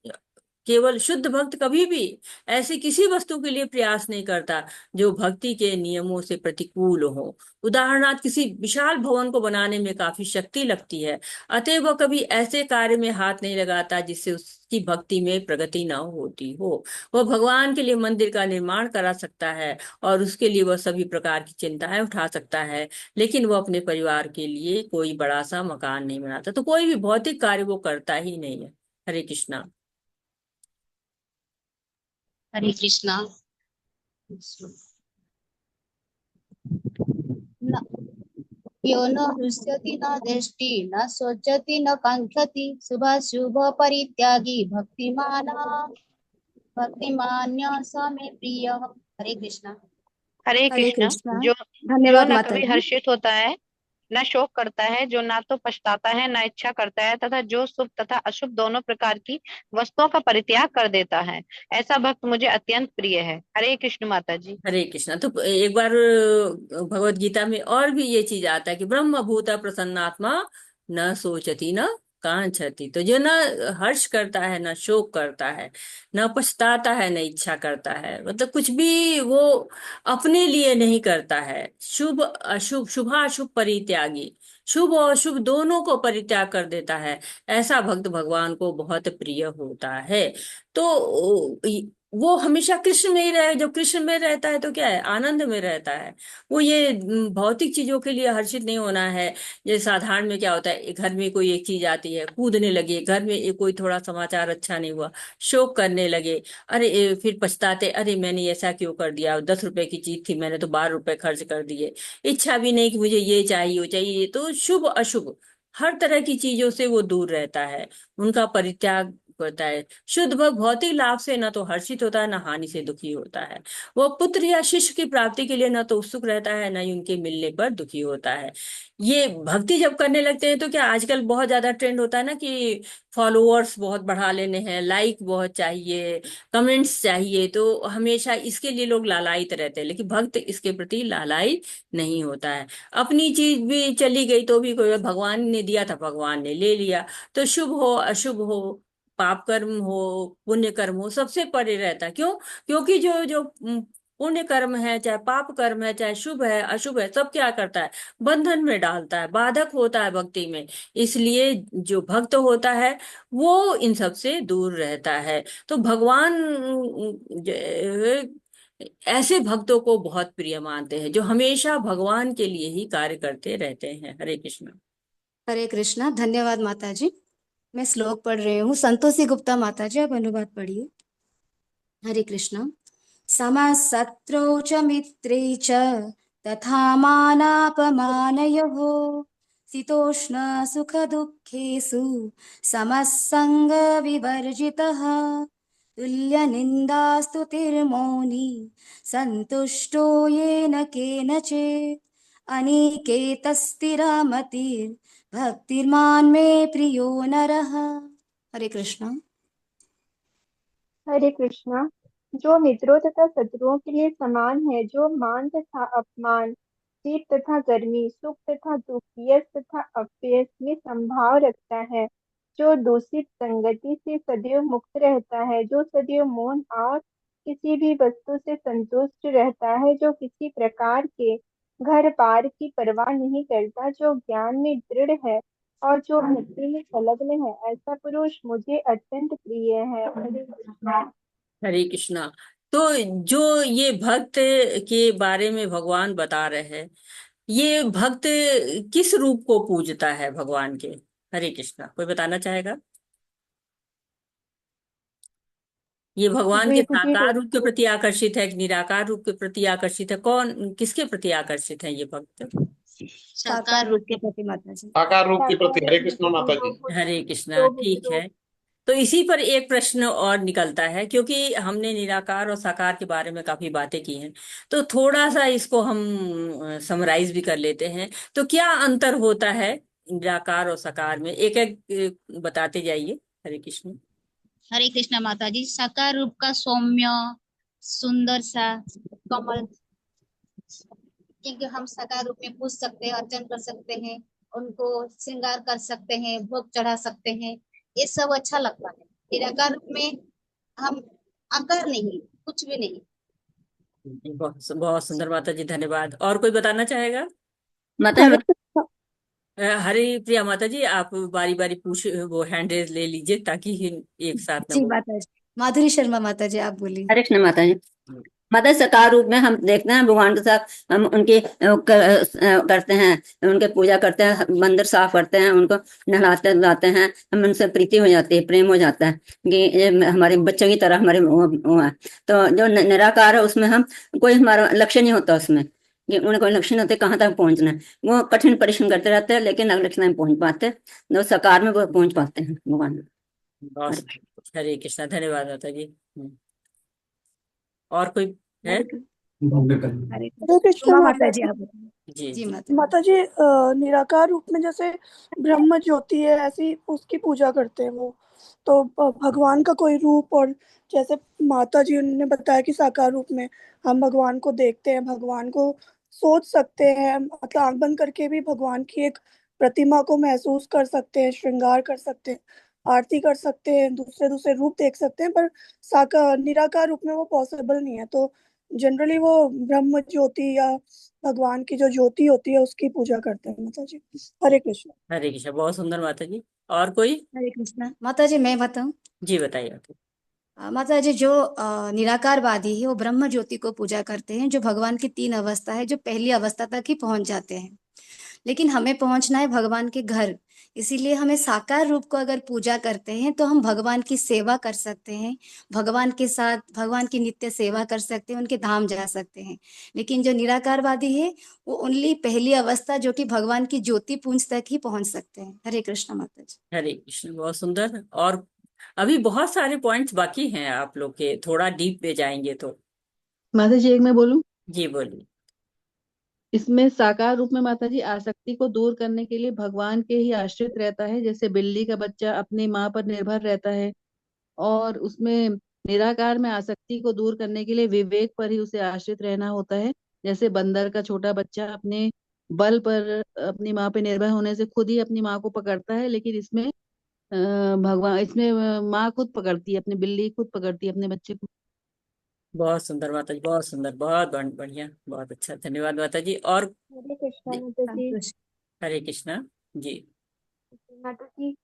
[SPEAKER 2] केवल शुद्ध भक्त कभी भी ऐसी किसी वस्तु के लिए प्रयास नहीं करता जो भक्ति के नियमों से प्रतिकूल हो। उदाहरणार्थ, किसी विशाल भवन को बनाने में काफी शक्ति लगती है, अतः वह कभी ऐसे कार्य में हाथ नहीं लगाता जिससे उसकी भक्ति में प्रगति ना होती हो। वह भगवान के लिए मंदिर का निर्माण करा सकता है और उसके लिए वह सभी प्रकार की चिंताएं उठा सकता है, लेकिन वह अपने परिवार के लिए कोई बड़ा सा मकान नहीं बनाता। तो कोई भी भौतिक कार्य वो करता ही नहीं है। हरे कृष्णा।
[SPEAKER 14] हरे कृष्णा। यो न हृष्यति न दृष्टि न शोचति न कांक्षति शुभाशुभ परित्यागी भक्तिमान्य स मे प्रिय। हरे कृष्णा।
[SPEAKER 13] हरे
[SPEAKER 5] हरे
[SPEAKER 13] कृष्ण।
[SPEAKER 5] कृष्णा।
[SPEAKER 13] जो
[SPEAKER 5] धन्यवाद
[SPEAKER 13] न
[SPEAKER 5] माता
[SPEAKER 13] कभी
[SPEAKER 5] जी।
[SPEAKER 13] हर्षित होता है, न शोक करता है, जो ना तो पछताता है न इच्छा करता है, तथा जो शुभ तथा अशुभ दोनों प्रकार की वस्तुओं का परित्याग कर देता है, ऐसा भक्त मुझे अत्यंत प्रिय है। हरे कृष्ण माता जी।
[SPEAKER 2] हरे कृष्णा। तो एक बार भगवत गीता में और भी ये चीज आता है कि ब्रह्म भूत प्रसन्नात्मा न सोचती न कांक्षति। तो जो न हर्ष करता है, न शोक करता है, न पछताता है, न इच्छा करता है, मतलब कुछ भी वो अपने लिए नहीं करता है। शुभ अशुभ, शुभाशुभ परित्यागी, शुभ और अशुभ दोनों को परित्याग कर देता है, ऐसा भक्त भगवान को बहुत प्रिय होता है। तो वो हमेशा कृष्ण में ही रहे। जो कृष्ण में रहता है तो क्या है, आनंद में रहता है। वो ये भौतिक चीजों के लिए हर्षित नहीं होना है। जैसे साधारण में क्या होता है, घर में कोई एक चीज आती है, कूदने लगे, घर में कोई थोड़ा समाचार अच्छा नहीं हुआ, शोक करने लगे, अरे फिर पछताते, अरे मैंने ऐसा क्यों कर दिया, 10 रुपए की चीज थी मैंने तो 12 रुपए खर्च कर दिए। इच्छा भी नहीं कि मुझे ये चाहिए वो चाहिए। तो शुभ अशुभ हर तरह की चीजों से वो दूर रहता है, उनका परित्याग होता है। शुद्ध भक्त भौतिक लाभ से न तो हर्षित होता है, न हानि से दुखी होता है। वो पुत्र या शिष्य की प्राप्ति के लिए न तो उत्सुक रहता है, न ही उनके मिलने पर दुखी होता है। ये भक्ति जब करने लगते हैं तो क्या आजकल बहुत ज्यादा ट्रेंड होता है ना कि फॉलोअर्स बहुत बढ़ा लेने हैं, लाइक बहुत चाहिए, कमेंट्स चाहिए, तो हमेशा इसके लिए लोग लालायित रहते हैं। लेकिन भक्त इसके प्रति लालायित नहीं होता है। अपनी चीज भी चली गई तो भी कोई, भगवान ने दिया था भगवान ने ले लिया, तो शुभ हो अशुभ हो, पाप कर्म हो पुण्य कर्म हो, सबसे परे रहता है। क्यों? क्योंकि जो जो पुण्य कर्म है, चाहे पाप कर्म है, चाहे शुभ है अशुभ है, सब क्या करता है? बंधन में डालता है, बाधक होता है भक्ति में। इसलिए जो भक्त होता है वो इन सब से दूर रहता है। तो भगवान ऐसे भक्तों को बहुत प्रिय मानते हैं जो हमेशा भगवान के लिए ही कार्य करते रहते हैं। हरे कृष्ण।
[SPEAKER 5] हरे कृष्णा। धन्यवाद माता जी। मैं श्लोक पढ़ रही हूँ। संतोषी गुप्ता माता जी, आप अनुवाद पढ़िए। हरे कृष्णा। समः शत्रौ च मित्रे च तथा मानापमानयोः शीतोष्ण सुख दुःखेषु समः संग विवर्जितः तुल्यनिन्दास्तुतिर्मौनी सन्तुष्टो येन केनचित् अनिकेतस्थिरमतिर्भक्तिर्मान् मे प्रियो नरः। हरे कृष्णा।
[SPEAKER 12] हरे कृष्णा। जो मित्रों तथा शत्रुओं के लिए समान है, जो मान तथा अपमान, शीत तथा गर्मी, सुख तथा दुख, यश तथा अपयश में संभाव रखता है, जो दूषित संगति से सदैव मुक्त रहता है, जो सदैव मौन और किसी भी वस्तु से संतुष्ट रहता है, जो किसी प्रकार के घर पार की परवाह नहीं करता, जो ज्ञान में दृढ़ है और जो भक्ति में संलग्न है, ऐसा पुरुष मुझे अत्यंत प्रिय है। हरे कृष्णा।
[SPEAKER 2] हरे कृष्णा। तो जो ये भक्त के बारे में भगवान बता रहे हैं, ये भक्त किस रूप को पूजता है भगवान के? हरे कृष्णा। कोई बताना चाहेगा? ये भगवान के
[SPEAKER 12] द्विगुणी
[SPEAKER 2] साकार
[SPEAKER 12] रूप
[SPEAKER 2] रूप के
[SPEAKER 12] को।
[SPEAKER 2] प्रति आकर्षित है कि निराकार रूप के प्रति आकर्षित है? कौन किसके प्रति आकर्षित है ये भक्त?
[SPEAKER 5] साकार रूप के प्रति माता जी।
[SPEAKER 1] साकार रूप के
[SPEAKER 12] साकार
[SPEAKER 1] प्रति।
[SPEAKER 12] रूप
[SPEAKER 1] हरे
[SPEAKER 12] में
[SPEAKER 1] कृष्ण माता जी।
[SPEAKER 2] हरे कृष्णा।
[SPEAKER 12] दो बुद्ध
[SPEAKER 2] ठीक
[SPEAKER 12] रूप।
[SPEAKER 2] है। तो इसी पर एक प्रश्न और निकलता है, क्योंकि हमने निराकार और साकार के बारे में काफी बातें की हैं, तो थोड़ा सा इसको हम समराइज भी कर लेते हैं। तो क्या अंतर होता है निराकार और साकार में? एक एक बताते जाइए। हरे कृष्ण।
[SPEAKER 14] हरे कृष्णा माता जी। साकार रूप का सौम्य, सुंदर सा, कमल, क्योंकि हम साकार रूप में पूज सकते हैं, अर्चन कर सकते हैं, उनको श्रृंगार कर सकते हैं, भोग चढ़ा सकते हैं, ये सब अच्छा लगता है। निराकार रूप में हम आकार नहीं, कुछ भी नहीं।
[SPEAKER 2] बहुत बहुत सुंदर माता जी, धन्यवाद। और कोई बताना चाहेगा?
[SPEAKER 10] माता
[SPEAKER 4] हरे कृष्णा।
[SPEAKER 2] हरे प्रिया माता जी, आप बारी बारी पूछ, वो हैंड रेज ले लीजिए ताकि एक साथ में
[SPEAKER 5] जी
[SPEAKER 2] बोल।
[SPEAKER 5] माता जी। माधुरी शर्मा माता जी, आप बोलिए।
[SPEAKER 10] हरे कृष्ण माता जी। माता साकार रूप में हम देखते हैं भगवान के साथ, हम उनके करते हैं, उनके पूजा करते हैं, मंदिर साफ करते हैं, उनको नहलाते धुलाते हैं, हम उनसे प्रीति हो जाती है, प्रेम हो जाता है कि ये हमारे बच्चों की तरह हमारे वो है। तो जो निराकार है उसमें हम कोई हमारा लक्ष्य नहीं होता, उसमें कि उन्हें कोई लक्ष्य नहीं होते कहाँ तक पहुंचना है। वो कठिन परिश्रम करते रहते हैं लेकिन लक्ष्य नहीं पहुंच पाते। तो साकार में वो पहुंच पाते हैं भगवान।
[SPEAKER 2] हरे कृष्णा। धन्यवाद माता जी। और कोई है?
[SPEAKER 5] हरे
[SPEAKER 4] हरे कृष्णा
[SPEAKER 5] उमा
[SPEAKER 4] माता
[SPEAKER 5] माता जी,
[SPEAKER 4] जी।
[SPEAKER 5] आप बोलिए।
[SPEAKER 2] जी
[SPEAKER 5] जी
[SPEAKER 2] जी।
[SPEAKER 5] माता जी।
[SPEAKER 4] माता जी निराकार रूप में जैसे ब्रह्म ज्योति है, ऐसी उसकी पूजा करते हैं वो। तो भगवान का कोई रूप, और जैसे माता जी ने बताया कि साकार रूप में हम भगवान को देखते हैं, भगवान को सोच सकते हैं, मतलब आंख बंद करके भी भगवान की एक प्रतिमा को महसूस कर सकते हैं, श्रृंगार कर सकते हैं, आरती कर सकते हैं, दूसरे दूसरे रूप देख सकते हैं। पर साकार निराकार रूप में वो पॉसिबल नहीं है। तो जनरली वो ब्रह्म ज्योति या भगवान की जो ज्योति होती है उसकी पूजा करते हैं माता जी। हरे कृष्ण।
[SPEAKER 2] हरे कृष्णा। बहुत सुंदर माता जी। और कोई?
[SPEAKER 5] हरे कृष्णा माता जी। मैं बताऊं?
[SPEAKER 2] जी बताइए आप।
[SPEAKER 5] माता जी, जो निराकारवादी है वो ब्रह्म ज्योति को पूजा करते हैं, जो भगवान की तीन अवस्था है, जो पहली अवस्था तक ही पहुंच जाते हैं। लेकिन हमें पहुंचना है भगवान के घर, इसीलिए हमें साकार रूप को अगर पूजा करते हैं तो हम भगवान की सेवा कर सकते हैं, भगवान के साथ भगवान की नित्य सेवा कर सकते हैं, उनके धाम जा सकते हैं। लेकिन जो निराकारवादी है वो ओनली पहली अवस्था, जो कि भगवान की ज्योति पुंज तक ही पहुंच सकते हैं। हरे कृष्ण माता जी।
[SPEAKER 2] हरे कृष्ण। बहुत सुंदर। और अभी बहुत सारे पॉइंट्स बाकी हैं आप लोग के, थोड़ा डीप में जाएंगे तो।
[SPEAKER 3] माता जी एक मैं बोलूं?
[SPEAKER 2] जी बोलिए।
[SPEAKER 3] इसमें साकार रूप में माता जी आसक्ति को दूर करने के लिए भगवान के ही आश्रित रहता है, जैसे बिल्ली का बच्चा अपनी माँ पर निर्भर रहता है। और उसमें निराकार में आसक्ति को दूर करने के लिए विवेक पर ही उसे आश्रित रहना होता है। जैसे बंदर का छोटा बच्चा अपने बल पर अपनी माँ पे निर्भर होने से खुद ही अपनी माँ को पकड़ता है, लेकिन इसमें भगवान इसमें माँ खुद पकड़ती है, अपनी बिल्ली खुद पकड़ती है अपने बच्चे को।
[SPEAKER 2] बहुत सुंदर माता जी, बहुत सुंदर, बहुत बढ़िया, बहुत अच्छा, धन्यवाद माता जी। और
[SPEAKER 12] हरे कृष्णा
[SPEAKER 2] जी,
[SPEAKER 12] माता जी।
[SPEAKER 2] हरे कृष्णा जी।
[SPEAKER 12] माता जी,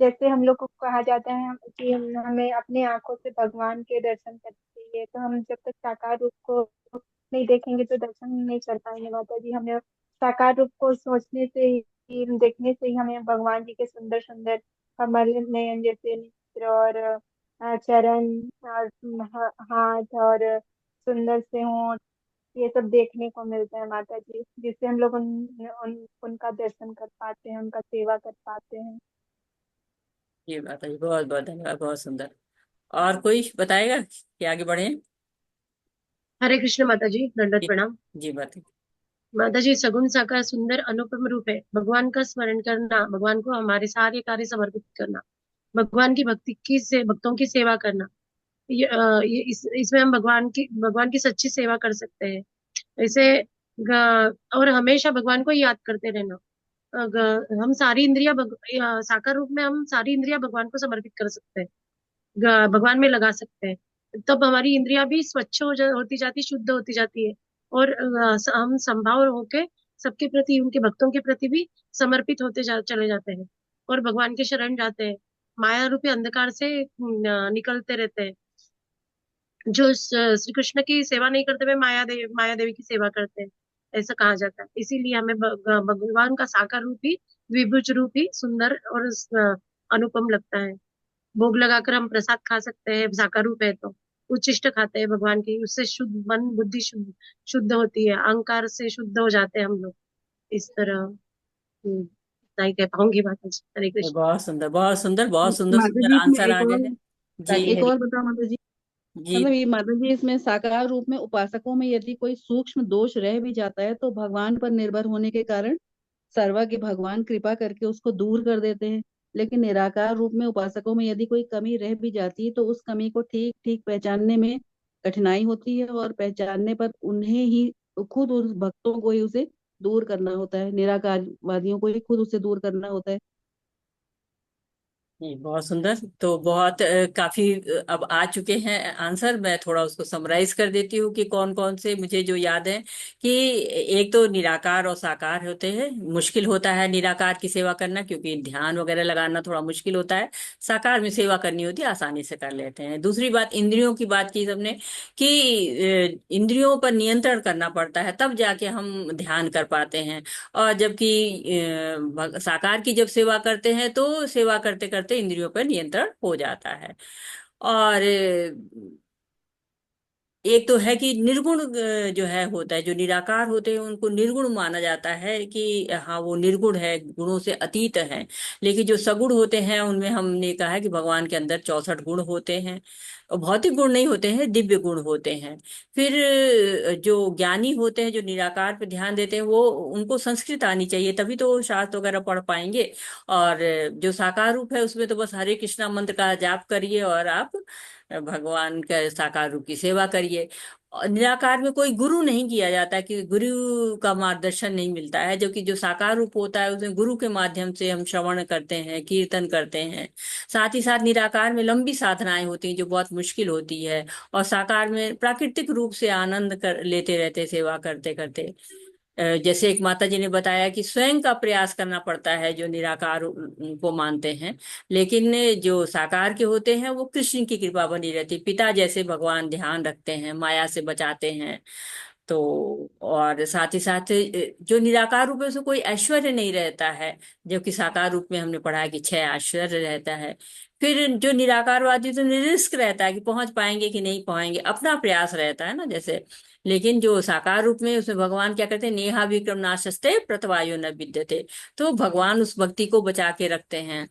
[SPEAKER 12] जैसे हम लोग को कहा जाता है कि हमें अपने आंखों से भगवान के दर्शन करने चाहिए, तो हम जब तक साकार रूप को नहीं देखेंगे तो दर्शन नहीं कर पाएंगे माता जी। हमें साकार रूप को सोचने से ही, देखने से ही हमें भगवान जी के सुंदर सुंदर कमल नयन जैसे नेत्र और चरण और हाथ और सुंदर से होंठ, ये सब देखने को मिलता है माता जी, जिससे हम लोग उनका दर्शन कर पाते हैं, उनका सेवा कर पाते हैं।
[SPEAKER 2] जी माता जी, बहुत बहुत धन्यवाद, बहुत सुंदर। और कोई बताएगा कि आगे बढ़े?
[SPEAKER 15] हरे कृष्ण माता जी, दंडवत
[SPEAKER 2] जी
[SPEAKER 15] प्रणाम।
[SPEAKER 2] जी माता जी।
[SPEAKER 15] माता जी, सगुण साकार सुंदर अनुपम रूप है भगवान का स्मरण करना, भगवान को हमारे सारे कार्य समर्पित करना, भगवान की भक्ति की से भक्तों की सेवा करना। इसमें हम भगवान की सच्ची सेवा कर सकते हैं। इसे और हमेशा भगवान को याद करते रहना। हम सारी इंद्रिया साकार रूप में हम सारी इंद्रिया भगवान को समर्पित कर सकते हैं, भगवान में लगा सकते हैं। तब हमारी इंद्रियां भी स्वच्छ होती जाती, शुद्ध होती जाती है। और हम संभाव होके सबके प्रति, उनके भक्तों के प्रति भी समर्पित होते चले जाते हैं और भगवान के शरण जाते हैं। माया रूपी अंधकार से निकलते रहते हैं। जो श्री कृष्ण की सेवा नहीं करते हुए माया देवी की सेवा करते हैं, ऐसा कहा जाता है। इसीलिए हमें भगवान का साकार रूप ही, द्विभुज रूप ही सुंदर और अनुपम लगता है। भोग लगाकर हम प्रसाद खा सकते हैं, साकार रूप है तो। उच्छिष्ट खाते हैं भगवान की, उससे शुद्ध मन बुद्धि शुद्ध होती है, अहंकार से शुद्ध हो जाते हैं हम लोग। इस तरह इतना ही कह पाऊंगी माता जी। हरे कृष्ण।
[SPEAKER 2] बहुत सुंदर, बहुत सुंदर, बहुत सुंदर
[SPEAKER 3] माता
[SPEAKER 2] सुंदर
[SPEAKER 3] जी इसमें
[SPEAKER 2] आंसर आ गए हैं। जी
[SPEAKER 3] एक
[SPEAKER 2] हरी।
[SPEAKER 3] और बताओ माता जी।
[SPEAKER 2] जी
[SPEAKER 3] मतलब ये माता जी इसमें साकार रूप में उपासकों में यदि कोई सूक्ष्म दोष रह भी जाता है तो भगवान पर निर्भर होने के कारण सर्वज्ञ भगवान कृपा करके उसको दूर कर देते हैं। लेकिन निराकार रूप में उपासकों में यदि कोई कमी रह भी जाती है तो उस कमी को ठीक ठीक पहचानने में कठिनाई होती है, और पहचानने पर उन्हें ही, खुद उस भक्तों को ही उसे दूर करना होता है, निराकार वादियों को ही खुद उसे दूर करना होता है।
[SPEAKER 2] जी, बहुत सुंदर। तो बहुत काफी अब आ चुके हैं आंसर। मैं थोड़ा उसको समराइज कर देती हूँ कि कौन कौन से मुझे जो याद है। कि एक तो निराकार और साकार होते हैं। मुश्किल होता है निराकार की सेवा करना, क्योंकि ध्यान वगैरह लगाना थोड़ा मुश्किल होता है। साकार में सेवा करनी होती है, आसानी से कर लेते हैं। दूसरी बात, इंद्रियों की बात की सबने, कि इंद्रियों पर नियंत्रण करना पड़ता है, तब जाके हम ध्यान कर पाते हैं। और जबकि साकार की जब सेवा करते हैं तो सेवा करते करते इंद्रियों पर नियंत्रण हो जाता है। और एक तो है कि निर्गुण जो है होता है, जो निराकार होते हैं उनको निर्गुण माना जाता है, कि हाँ वो निर्गुण है, गुणों से अतीत है। लेकिन जो सगुण होते हैं उनमें हमने कहा है कि भगवान के अंदर 64 गुण होते हैं। और भौतिक गुण नहीं होते हैं, दिव्य गुण होते हैं। फिर जो ज्ञानी होते हैं, जो निराकार पे ध्यान देते हैं, वो उनको संस्कृत आनी चाहिए, तभी तो वो शास्त्र वगैरह पढ़ पाएंगे। और जो साकार रूप है उसमें तो बस हरे कृष्णा मंत्र का जाप करिए और आप भगवान के साकार रूप की सेवा करिए। और निराकार में कोई गुरु नहीं किया जाता, कि गुरु का मार्गदर्शन नहीं मिलता है। जो कि जो साकार रूप होता है उसमें गुरु के माध्यम से हम श्रवण करते हैं, कीर्तन करते हैं। साथ ही साथ निराकार में लंबी साधनाएं होती हैं जो बहुत मुश्किल होती है। और साकार में प्राकृतिक रूप से आनंद कर लेते रहते सेवा करते करते। जैसे एक माता जी ने बताया कि स्वयं का प्रयास करना पड़ता है जो निराकार को मानते हैं। लेकिन जो साकार के होते हैं वो कृष्ण की कृपा बनी रहती, पिता जैसे भगवान ध्यान रखते हैं, माया से बचाते हैं। तो और साथ ही साथ जो निराकार रूप है उसमें कोई ऐश्वर्य नहीं रहता है। जबकि साकार रूप में हमने पढ़ा है कि 6 ऐश्वर्य रहता है। फिर जो निराकारवादी तो निरिस्क रहता है कि पहुंच पाएंगे कि नहीं पाएंगे, अपना प्रयास रहता है ना जैसे। लेकिन जो साकार रूप में उसमें भगवान क्या करते हैं, नेहा विक्रम नाशस्ते प्रतवायो न विद्यते। तो भगवान उस भक्ति को बचा के रखते हैं।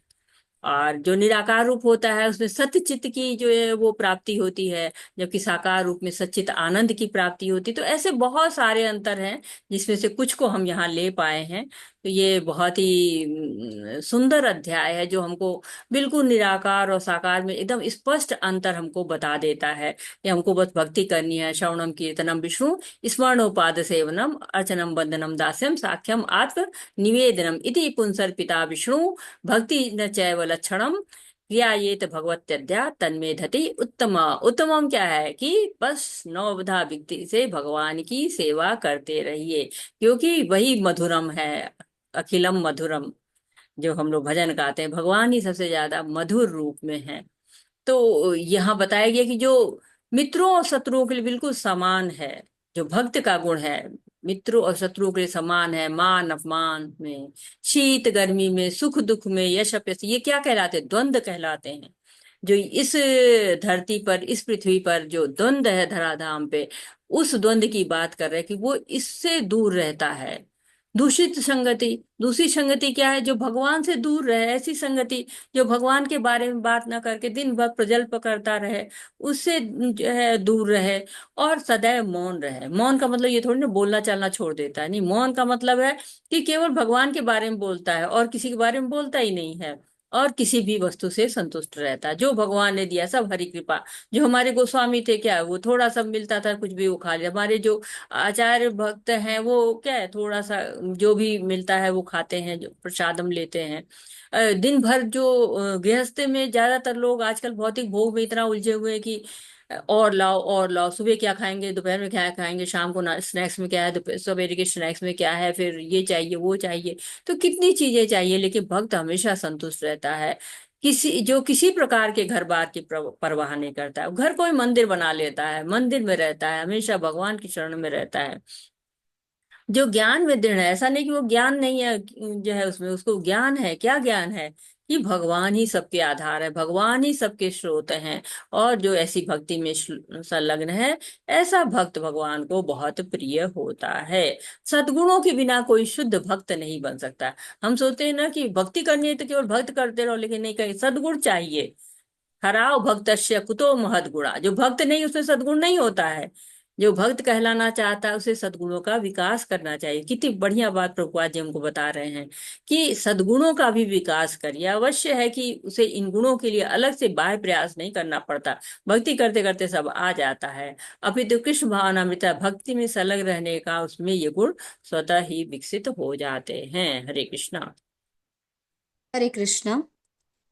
[SPEAKER 2] और जो निराकार रूप होता है उसमें सत्य चित्त की जो है वो प्राप्ति होती है, जबकि साकार रूप में सच्चित आनंद की प्राप्ति होती है। तो ऐसे बहुत सारे अंतर हैं जिसमें से कुछ को हम यहाँ ले पाए हैं। तो ये बहुत ही सुंदर अध्याय है जो हमको बिल्कुल निराकार और साकार में एकदम स्पष्ट अंतर हमको बता देता है कि हमको बस भक्ति करनी है। श्रवणम कीर्तनम विष्णु स्मरणोपाद सेवनम अर्चनम वंदनम दास्यम साख्यम आत्म निवेदनम इति पुंसर्पिता विष्णु भक्ति न चैव लक्षणम क्रिया ये तो भगवत्यद्या तन्मेधति उत्तम। उत्तमम क्या है कि बस नवधा व्यक्ति से भगवान की सेवा करते रहिए, क्योंकि वही मधुरम है, अखिलम मधुरम। जो हम लोग भजन गाते हैं, भगवान ही सबसे ज्यादा मधुर रूप में है। तो यहाँ बताया गया कि जो मित्रों और शत्रुओं के लिए बिल्कुल समान है, जो भक्त का गुण है मित्रों और शत्रुओं के लिए समान है, मान अपमान में, शीत गर्मी में, सुख दुख में, यश अपयश, ये क्या कहलाते हैं? द्वंद्व कहलाते हैं। जो इस धरती पर, इस पृथ्वी पर जो द्वंद्व है धराधाम पे, उस द्वंद्व की बात कर रहे हैं कि वो इससे दूर रहता है। दूषित संगति, दूसरी संगति क्या है? जो भगवान से दूर रहे, ऐसी संगति जो भगवान के बारे में बात ना करके दिन भर प्रजल्प करता रहे, उससे जो है दूर रहे। और सदैव मौन रहे। मौन का मतलब ये थोड़ी ना बोलना चलना छोड़ देता है, नहीं, मौन का मतलब है कि केवल भगवान के बारे में बोलता है और किसी के बारे में बोलता ही नहीं है, और किसी भी वस्तु से संतुष्ट रहता है। जो भगवान ने दिया सब हरि कृपा। जो हमारे गोस्वामी थे, क्या वो थोड़ा सा मिलता था कुछ भी वो खा लिया। हमारे जो आचार्य भक्त हैं वो क्या है, थोड़ा सा जो भी मिलता है वो खाते हैं, जो प्रसादम लेते हैं। दिन भर जो गृहस्थ में ज्यादातर लोग आजकल भौतिक भोग में इतना उलझे हुए हैं कि और लाओ और लाओ, सुबह क्या खाएंगे, दोपहर में क्या खाएंगे, शाम को स्नैक्स में क्या है, दोपहर सवेरे के स्नैक्स में क्या है, फिर ये चाहिए वो चाहिए, तो कितनी चीजें चाहिए। लेकिन भक्त हमेशा संतुष्ट रहता है। किसी प्रकार के घर बार की परवाह नहीं करता है। घर कोई मंदिर बना लेता है, मंदिर में रहता है, हमेशा भगवान की शरण में रहता है। जो ज्ञान में दृढ़ है, ऐसा नहीं कि वो ज्ञान नहीं है, जो है उसमें उसको ज्ञान है। क्या ज्ञान है? कि भगवान ही सबके आधार है, भगवान ही सबके स्रोत हैं। और जो ऐसी भक्ति में संलग्न है, ऐसा भक्त भगवान को बहुत प्रिय होता है। सद्गुणों के बिना कोई शुद्ध भक्त नहीं बन सकता। हम सोचते हैं ना कि भक्ति करनी है तो केवल भक्त करते रहो, लेकिन नहीं, कहीं सद्गुण चाहिए। हराओ भक्तस्य कुतो महद गुणा। जो भक्त नहीं उसमें सद्गुण नहीं होता है। जो भक्त कहलाना चाहता है उसे सद्गुणों का विकास करना चाहिए। कितनी बढ़िया बात प्रभुपाद जी हमको बता रहे हैं कि सद्गुणों का भी विकास करिए। अवश्य है कि उसे इन गुणों के लिए अलग से बाह्य प्रयास नहीं करना पड़ता, भक्ति करते करते सब आ जाता है। अभी तो कृष्ण भावनामृत भक्ति में संलग्न रहने का उसमें ये गुण स्वतः ही विकसित हो जाते हैं। हरे कृष्णा।
[SPEAKER 5] हरे कृष्ण।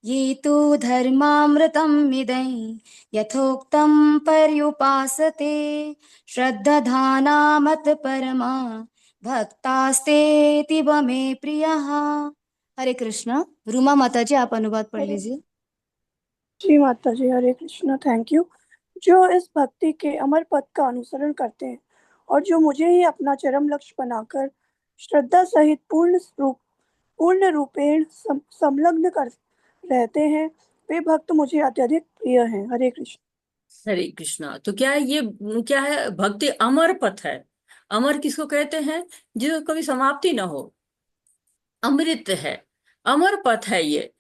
[SPEAKER 5] ये तो धर्मामृतम् इदं यथोक्तं पर्युपासते श्रद्धाधाना मत परमा भक्तास्तेतिव मे प्रियः। हरे कृष्ण। रूमा माता जी, आप अनुवाद पढ़
[SPEAKER 4] हरे
[SPEAKER 5] लीजिए।
[SPEAKER 4] जी माता जी, हरे कृष्ण, थैंक यू। जो इस भक्ति के अमर पथ का अनुसरण करते हैं और जो मुझे ही अपना चरम लक्ष्य बनाकर श्रद्धा सहित पूर्ण रूपेण संलग्न कर रहते हैं, वे भक्त मुझे अत्यधिक प्रिय हैं। हरे कृष्ण।
[SPEAKER 2] हरे कृष्णा। तो क्या है ये, क्या है? भक्ति अमर पथ है। अमर किसको कहते हैं? जो कभी समाप्ति ना हो, अमृत है, अमर पथ है ये।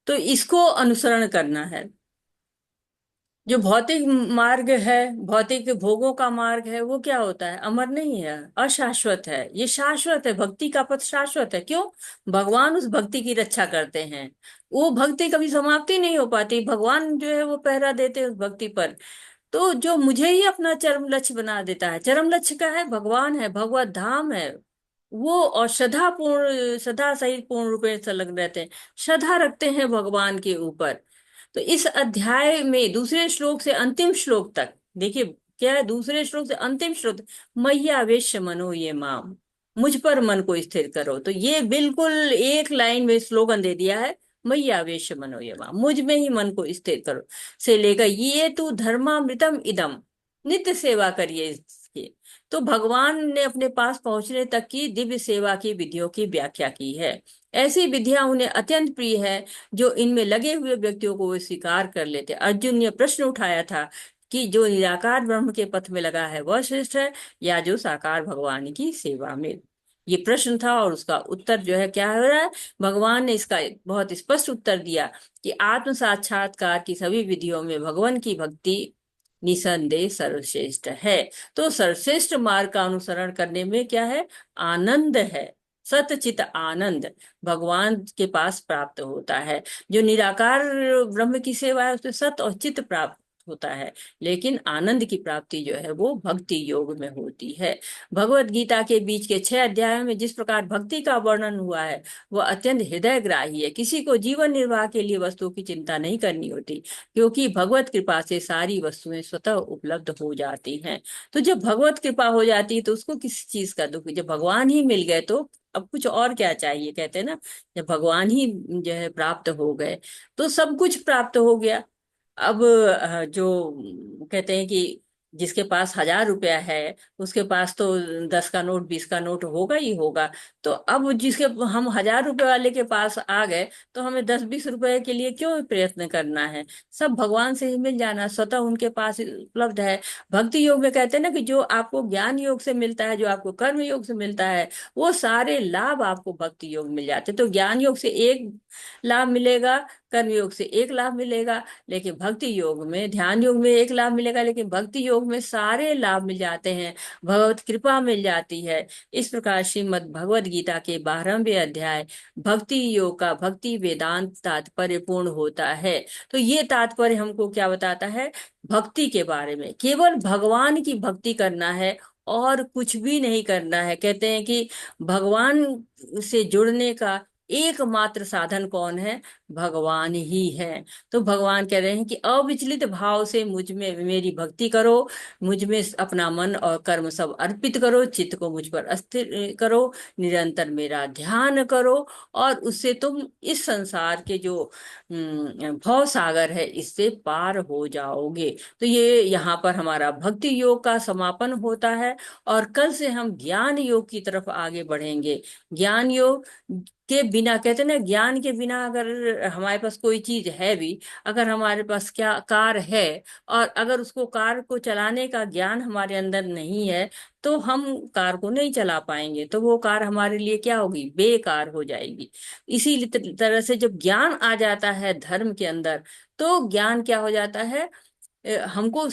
[SPEAKER 2] तो इसको अनुसरण करना है। जो भौतिक मार्ग है, भौतिक भोगों का मार्ग है, वो क्या होता है? अमर नहीं है, अशाश्वत है। ये शाश्वत है, भक्ति का पथ शाश्वत है। क्यों? भगवान उस भक्ति की रक्षा करते हैं। वो भक्ति कभी समाप्ति नहीं हो पाती, भगवान जो है वो पहरा देते हैं उस भक्ति पर। तो जो मुझे ही अपना चरम लक्ष्य बना देता है, चरम लक्ष्य का है भगवान है, भगवत धाम है वो। और श्रद्धा पूर्ण, श्रद्धा सहित पूर्ण रूप से संलग्न रहते हैं, श्रद्धा रखते हैं भगवान के ऊपर। तो इस अध्याय में दूसरे श्लोक से अंतिम श्लोक तक देखिए क्या है। दूसरे श्लोक से अंतिम श्लोक, मय्यावेश्य मनो ये माम, मुझ पर मन को स्थिर करो। तो ये बिल्कुल एक लाइन में स्लोगन दे दिया है, मय्यावेश्य मनो ये माम, मुझ में ही मन को स्थिर करो, से लेकर ये तो धर्मामृतम इदम, नित्य सेवा करिए इसकी। तो भगवान ने अपने पास पहुंचने तक की दिव्य सेवा की विधियों की व्याख्या की है। ऐसी विधियां उन्हें अत्यंत प्रिय है जो इनमें लगे हुए व्यक्तियों को वे स्वीकार कर लेते। अर्जुन ने प्रश्न उठाया था कि जो निराकार ब्रह्म के पथ में लगा है वह श्रेष्ठ है या जो साकार भगवान की सेवा में ये प्रश्न था और उसका उत्तर जो है क्या हो रहा है, भगवान ने इसका एक बहुत स्पष्ट उत्तर दिया कि आत्म साक्षात्कार की सभी विधियों में भगवान की भक्ति निसंदेह सर्वश्रेष्ठ है। तो सर्वश्रेष्ठ मार्ग का अनुसरण करने में क्या है, आनंद है, सतचित आनंद भगवान के पास प्राप्त होता है। जो निराकार ब्रह्म की सेवा है उसमें सत और चित प्राप्त होता है, लेकिन आनंद की प्राप्ति जो है वो भक्ति योग में होती है। भगवत गीता के बीच के 6 अध्यायों में जिस प्रकार भक्ति का वर्णन हुआ है वह अत्यंत हृदयग्राही है। किसी को जीवन निर्वाह के लिए वस्तुओं की चिंता नहीं करनी होती, क्योंकि भगवत कृपा से सारी वस्तुएं स्वतः उपलब्ध हो जाती हैं। तो जब भगवत कृपा हो जाती है तो उसको किसी चीज का दुख, जब भगवान ही मिल गए तो अब कुछ और क्या चाहिए। कहते हैं ना, जब भगवान ही जो है प्राप्त हो गए तो सब कुछ प्राप्त हो गया। अब जो कहते हैं कि जिसके पास 1000 रुपया है उसके पास तो 10 का नोट 20 का नोट होगा ही होगा। तो अब जिसके हम 1000 रुपये वाले के पास आ गए तो हमें 10-20 रुपए के लिए क्यों प्रयत्न करना है, सब भगवान से ही मिल जाना, स्वतः उनके पास उपलब्ध है। भक्ति योग में कहते हैं ना कि जो आपको ज्ञान योग से मिलता है, जो आपको कर्म योग से मिलता है, वो सारे लाभ आपको भक्ति योग मिल जाते हैं। तो ज्ञान योग से एक लाभ मिलेगा, कर्म योग से एक लाभ मिलेगा, लेकिन भक्ति योग में, ध्यान योग में एक लाभ मिलेगा, लेकिन भक्ति योग में सारे लाभ मिल जाते हैं, भगवत कृपा मिल जाती है। इस प्रकार श्रीमद् भगवद गीता के 12वें अध्याय भक्ति योग का भक्ति वेदांत तात्पर्य पूर्ण होता है। तो ये तात्पर्य हमको क्या बताता है, भक्ति के बारे में केवल भगवान की भक्ति करना है और कुछ भी नहीं करना है। कहते हैं कि भगवान से जुड़ने का एकमात्र साधन कौन है, भगवान ही है। तो भगवान कह रहे हैं कि अविचलित भाव से मुझ में मेरी भक्ति करो, मुझ में अपना मन और कर्म सब अर्पित करो, चित्त को मुझ पर अस्थिर करो, निरंतर मेरा ध्यान करो, और उससे तुम इस संसार के जो भव सागर है इससे पार हो जाओगे। तो ये यहाँ पर हमारा भक्ति योग का समापन होता है और कल से हम ज्ञान योग की तरफ आगे बढ़ेंगे। ज्ञान योग के बिना, कहते हैं ना, ज्ञान के बिना अगर हमारे पास कोई चीज है भी, अगर हमारे पास क्या कार है और अगर उसको कार को चलाने का ज्ञान हमारे अंदर नहीं है तो हम कार को नहीं चला पाएंगे, तो वो कार हमारे लिए क्या होगी, बेकार हो जाएगी। इसी तरह से जब ज्ञान आ जाता है धर्म के अंदर तो ज्ञान क्या हो जाता है, हमको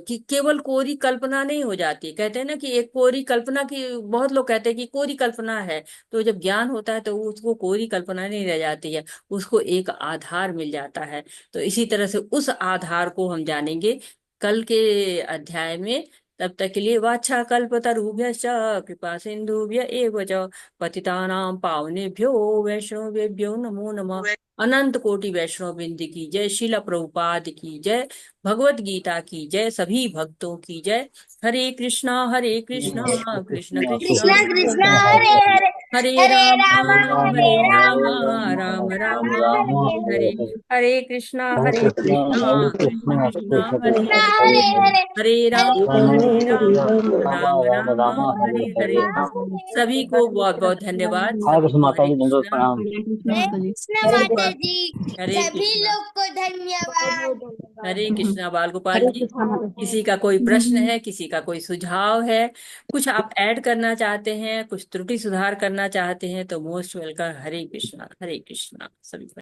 [SPEAKER 2] कि केवल कोरी कल्पना नहीं हो जाती। कहते हैं ना कि एक कोरी कल्पना की, बहुत लोग कहते हैं कि कोरी कल्पना है, तो जब ज्ञान होता है तो उसको कोरी कल्पना नहीं रह जाती है, उसको एक आधार मिल जाता है। तो इसी तरह से उस आधार को हम जानेंगे कल के अध्याय में। तब तक के लिए वाछा कल्पतरुभ्यश्च कृपा सिंधुभ्य एव च पतितानां पावनेभ्यो वैष्णवेभ्यो नमो नमः। अनंत कोटि वैष्णव वृंद की जय, शिला प्रभुपाद की जय, भगवत गीता की जय, सभी भक्तों की जय। हरे कृष्णा कृष्ण कृष्ण
[SPEAKER 14] कृष्णा कृष्णा
[SPEAKER 2] हरे
[SPEAKER 14] हरे हरे
[SPEAKER 2] हरे
[SPEAKER 14] हरे
[SPEAKER 2] राम
[SPEAKER 14] राम
[SPEAKER 2] हरे
[SPEAKER 14] हरे
[SPEAKER 2] राम
[SPEAKER 14] राम
[SPEAKER 2] राम राम
[SPEAKER 14] राम
[SPEAKER 2] हरे हरे। हरे कृष्णा कृष्ण कृष्ण हरे
[SPEAKER 14] कृष्णा
[SPEAKER 2] हरे,
[SPEAKER 14] हरे हरे
[SPEAKER 2] हरे राम राम राम हरे हरे।
[SPEAKER 14] हरे
[SPEAKER 2] सभी को बहुत बहुत धन्यवाद,
[SPEAKER 8] हरे
[SPEAKER 2] सभी
[SPEAKER 8] कृष्ण
[SPEAKER 2] को
[SPEAKER 8] माता
[SPEAKER 2] हरे
[SPEAKER 8] जी, दंडवत
[SPEAKER 2] कृष्णा।
[SPEAKER 8] प्रणाम।
[SPEAKER 14] कृष्ण माता जी,
[SPEAKER 2] हरे
[SPEAKER 14] सभी
[SPEAKER 2] कृष्णा।
[SPEAKER 14] लोग को धन्यवाद।
[SPEAKER 2] हरे कृष्णा बाल गोपाल
[SPEAKER 3] हरे
[SPEAKER 2] जी।
[SPEAKER 3] कृष्णा माता
[SPEAKER 2] किसी का कोई प्रश्न है, किसी का कोई सुझाव है, कुछ आप ऐड करना चाहते हैं, कुछ त्रुटि सुधार करना चाहते हैं तो मोस्ट वेलकम। हरे कृष्णा सभी को।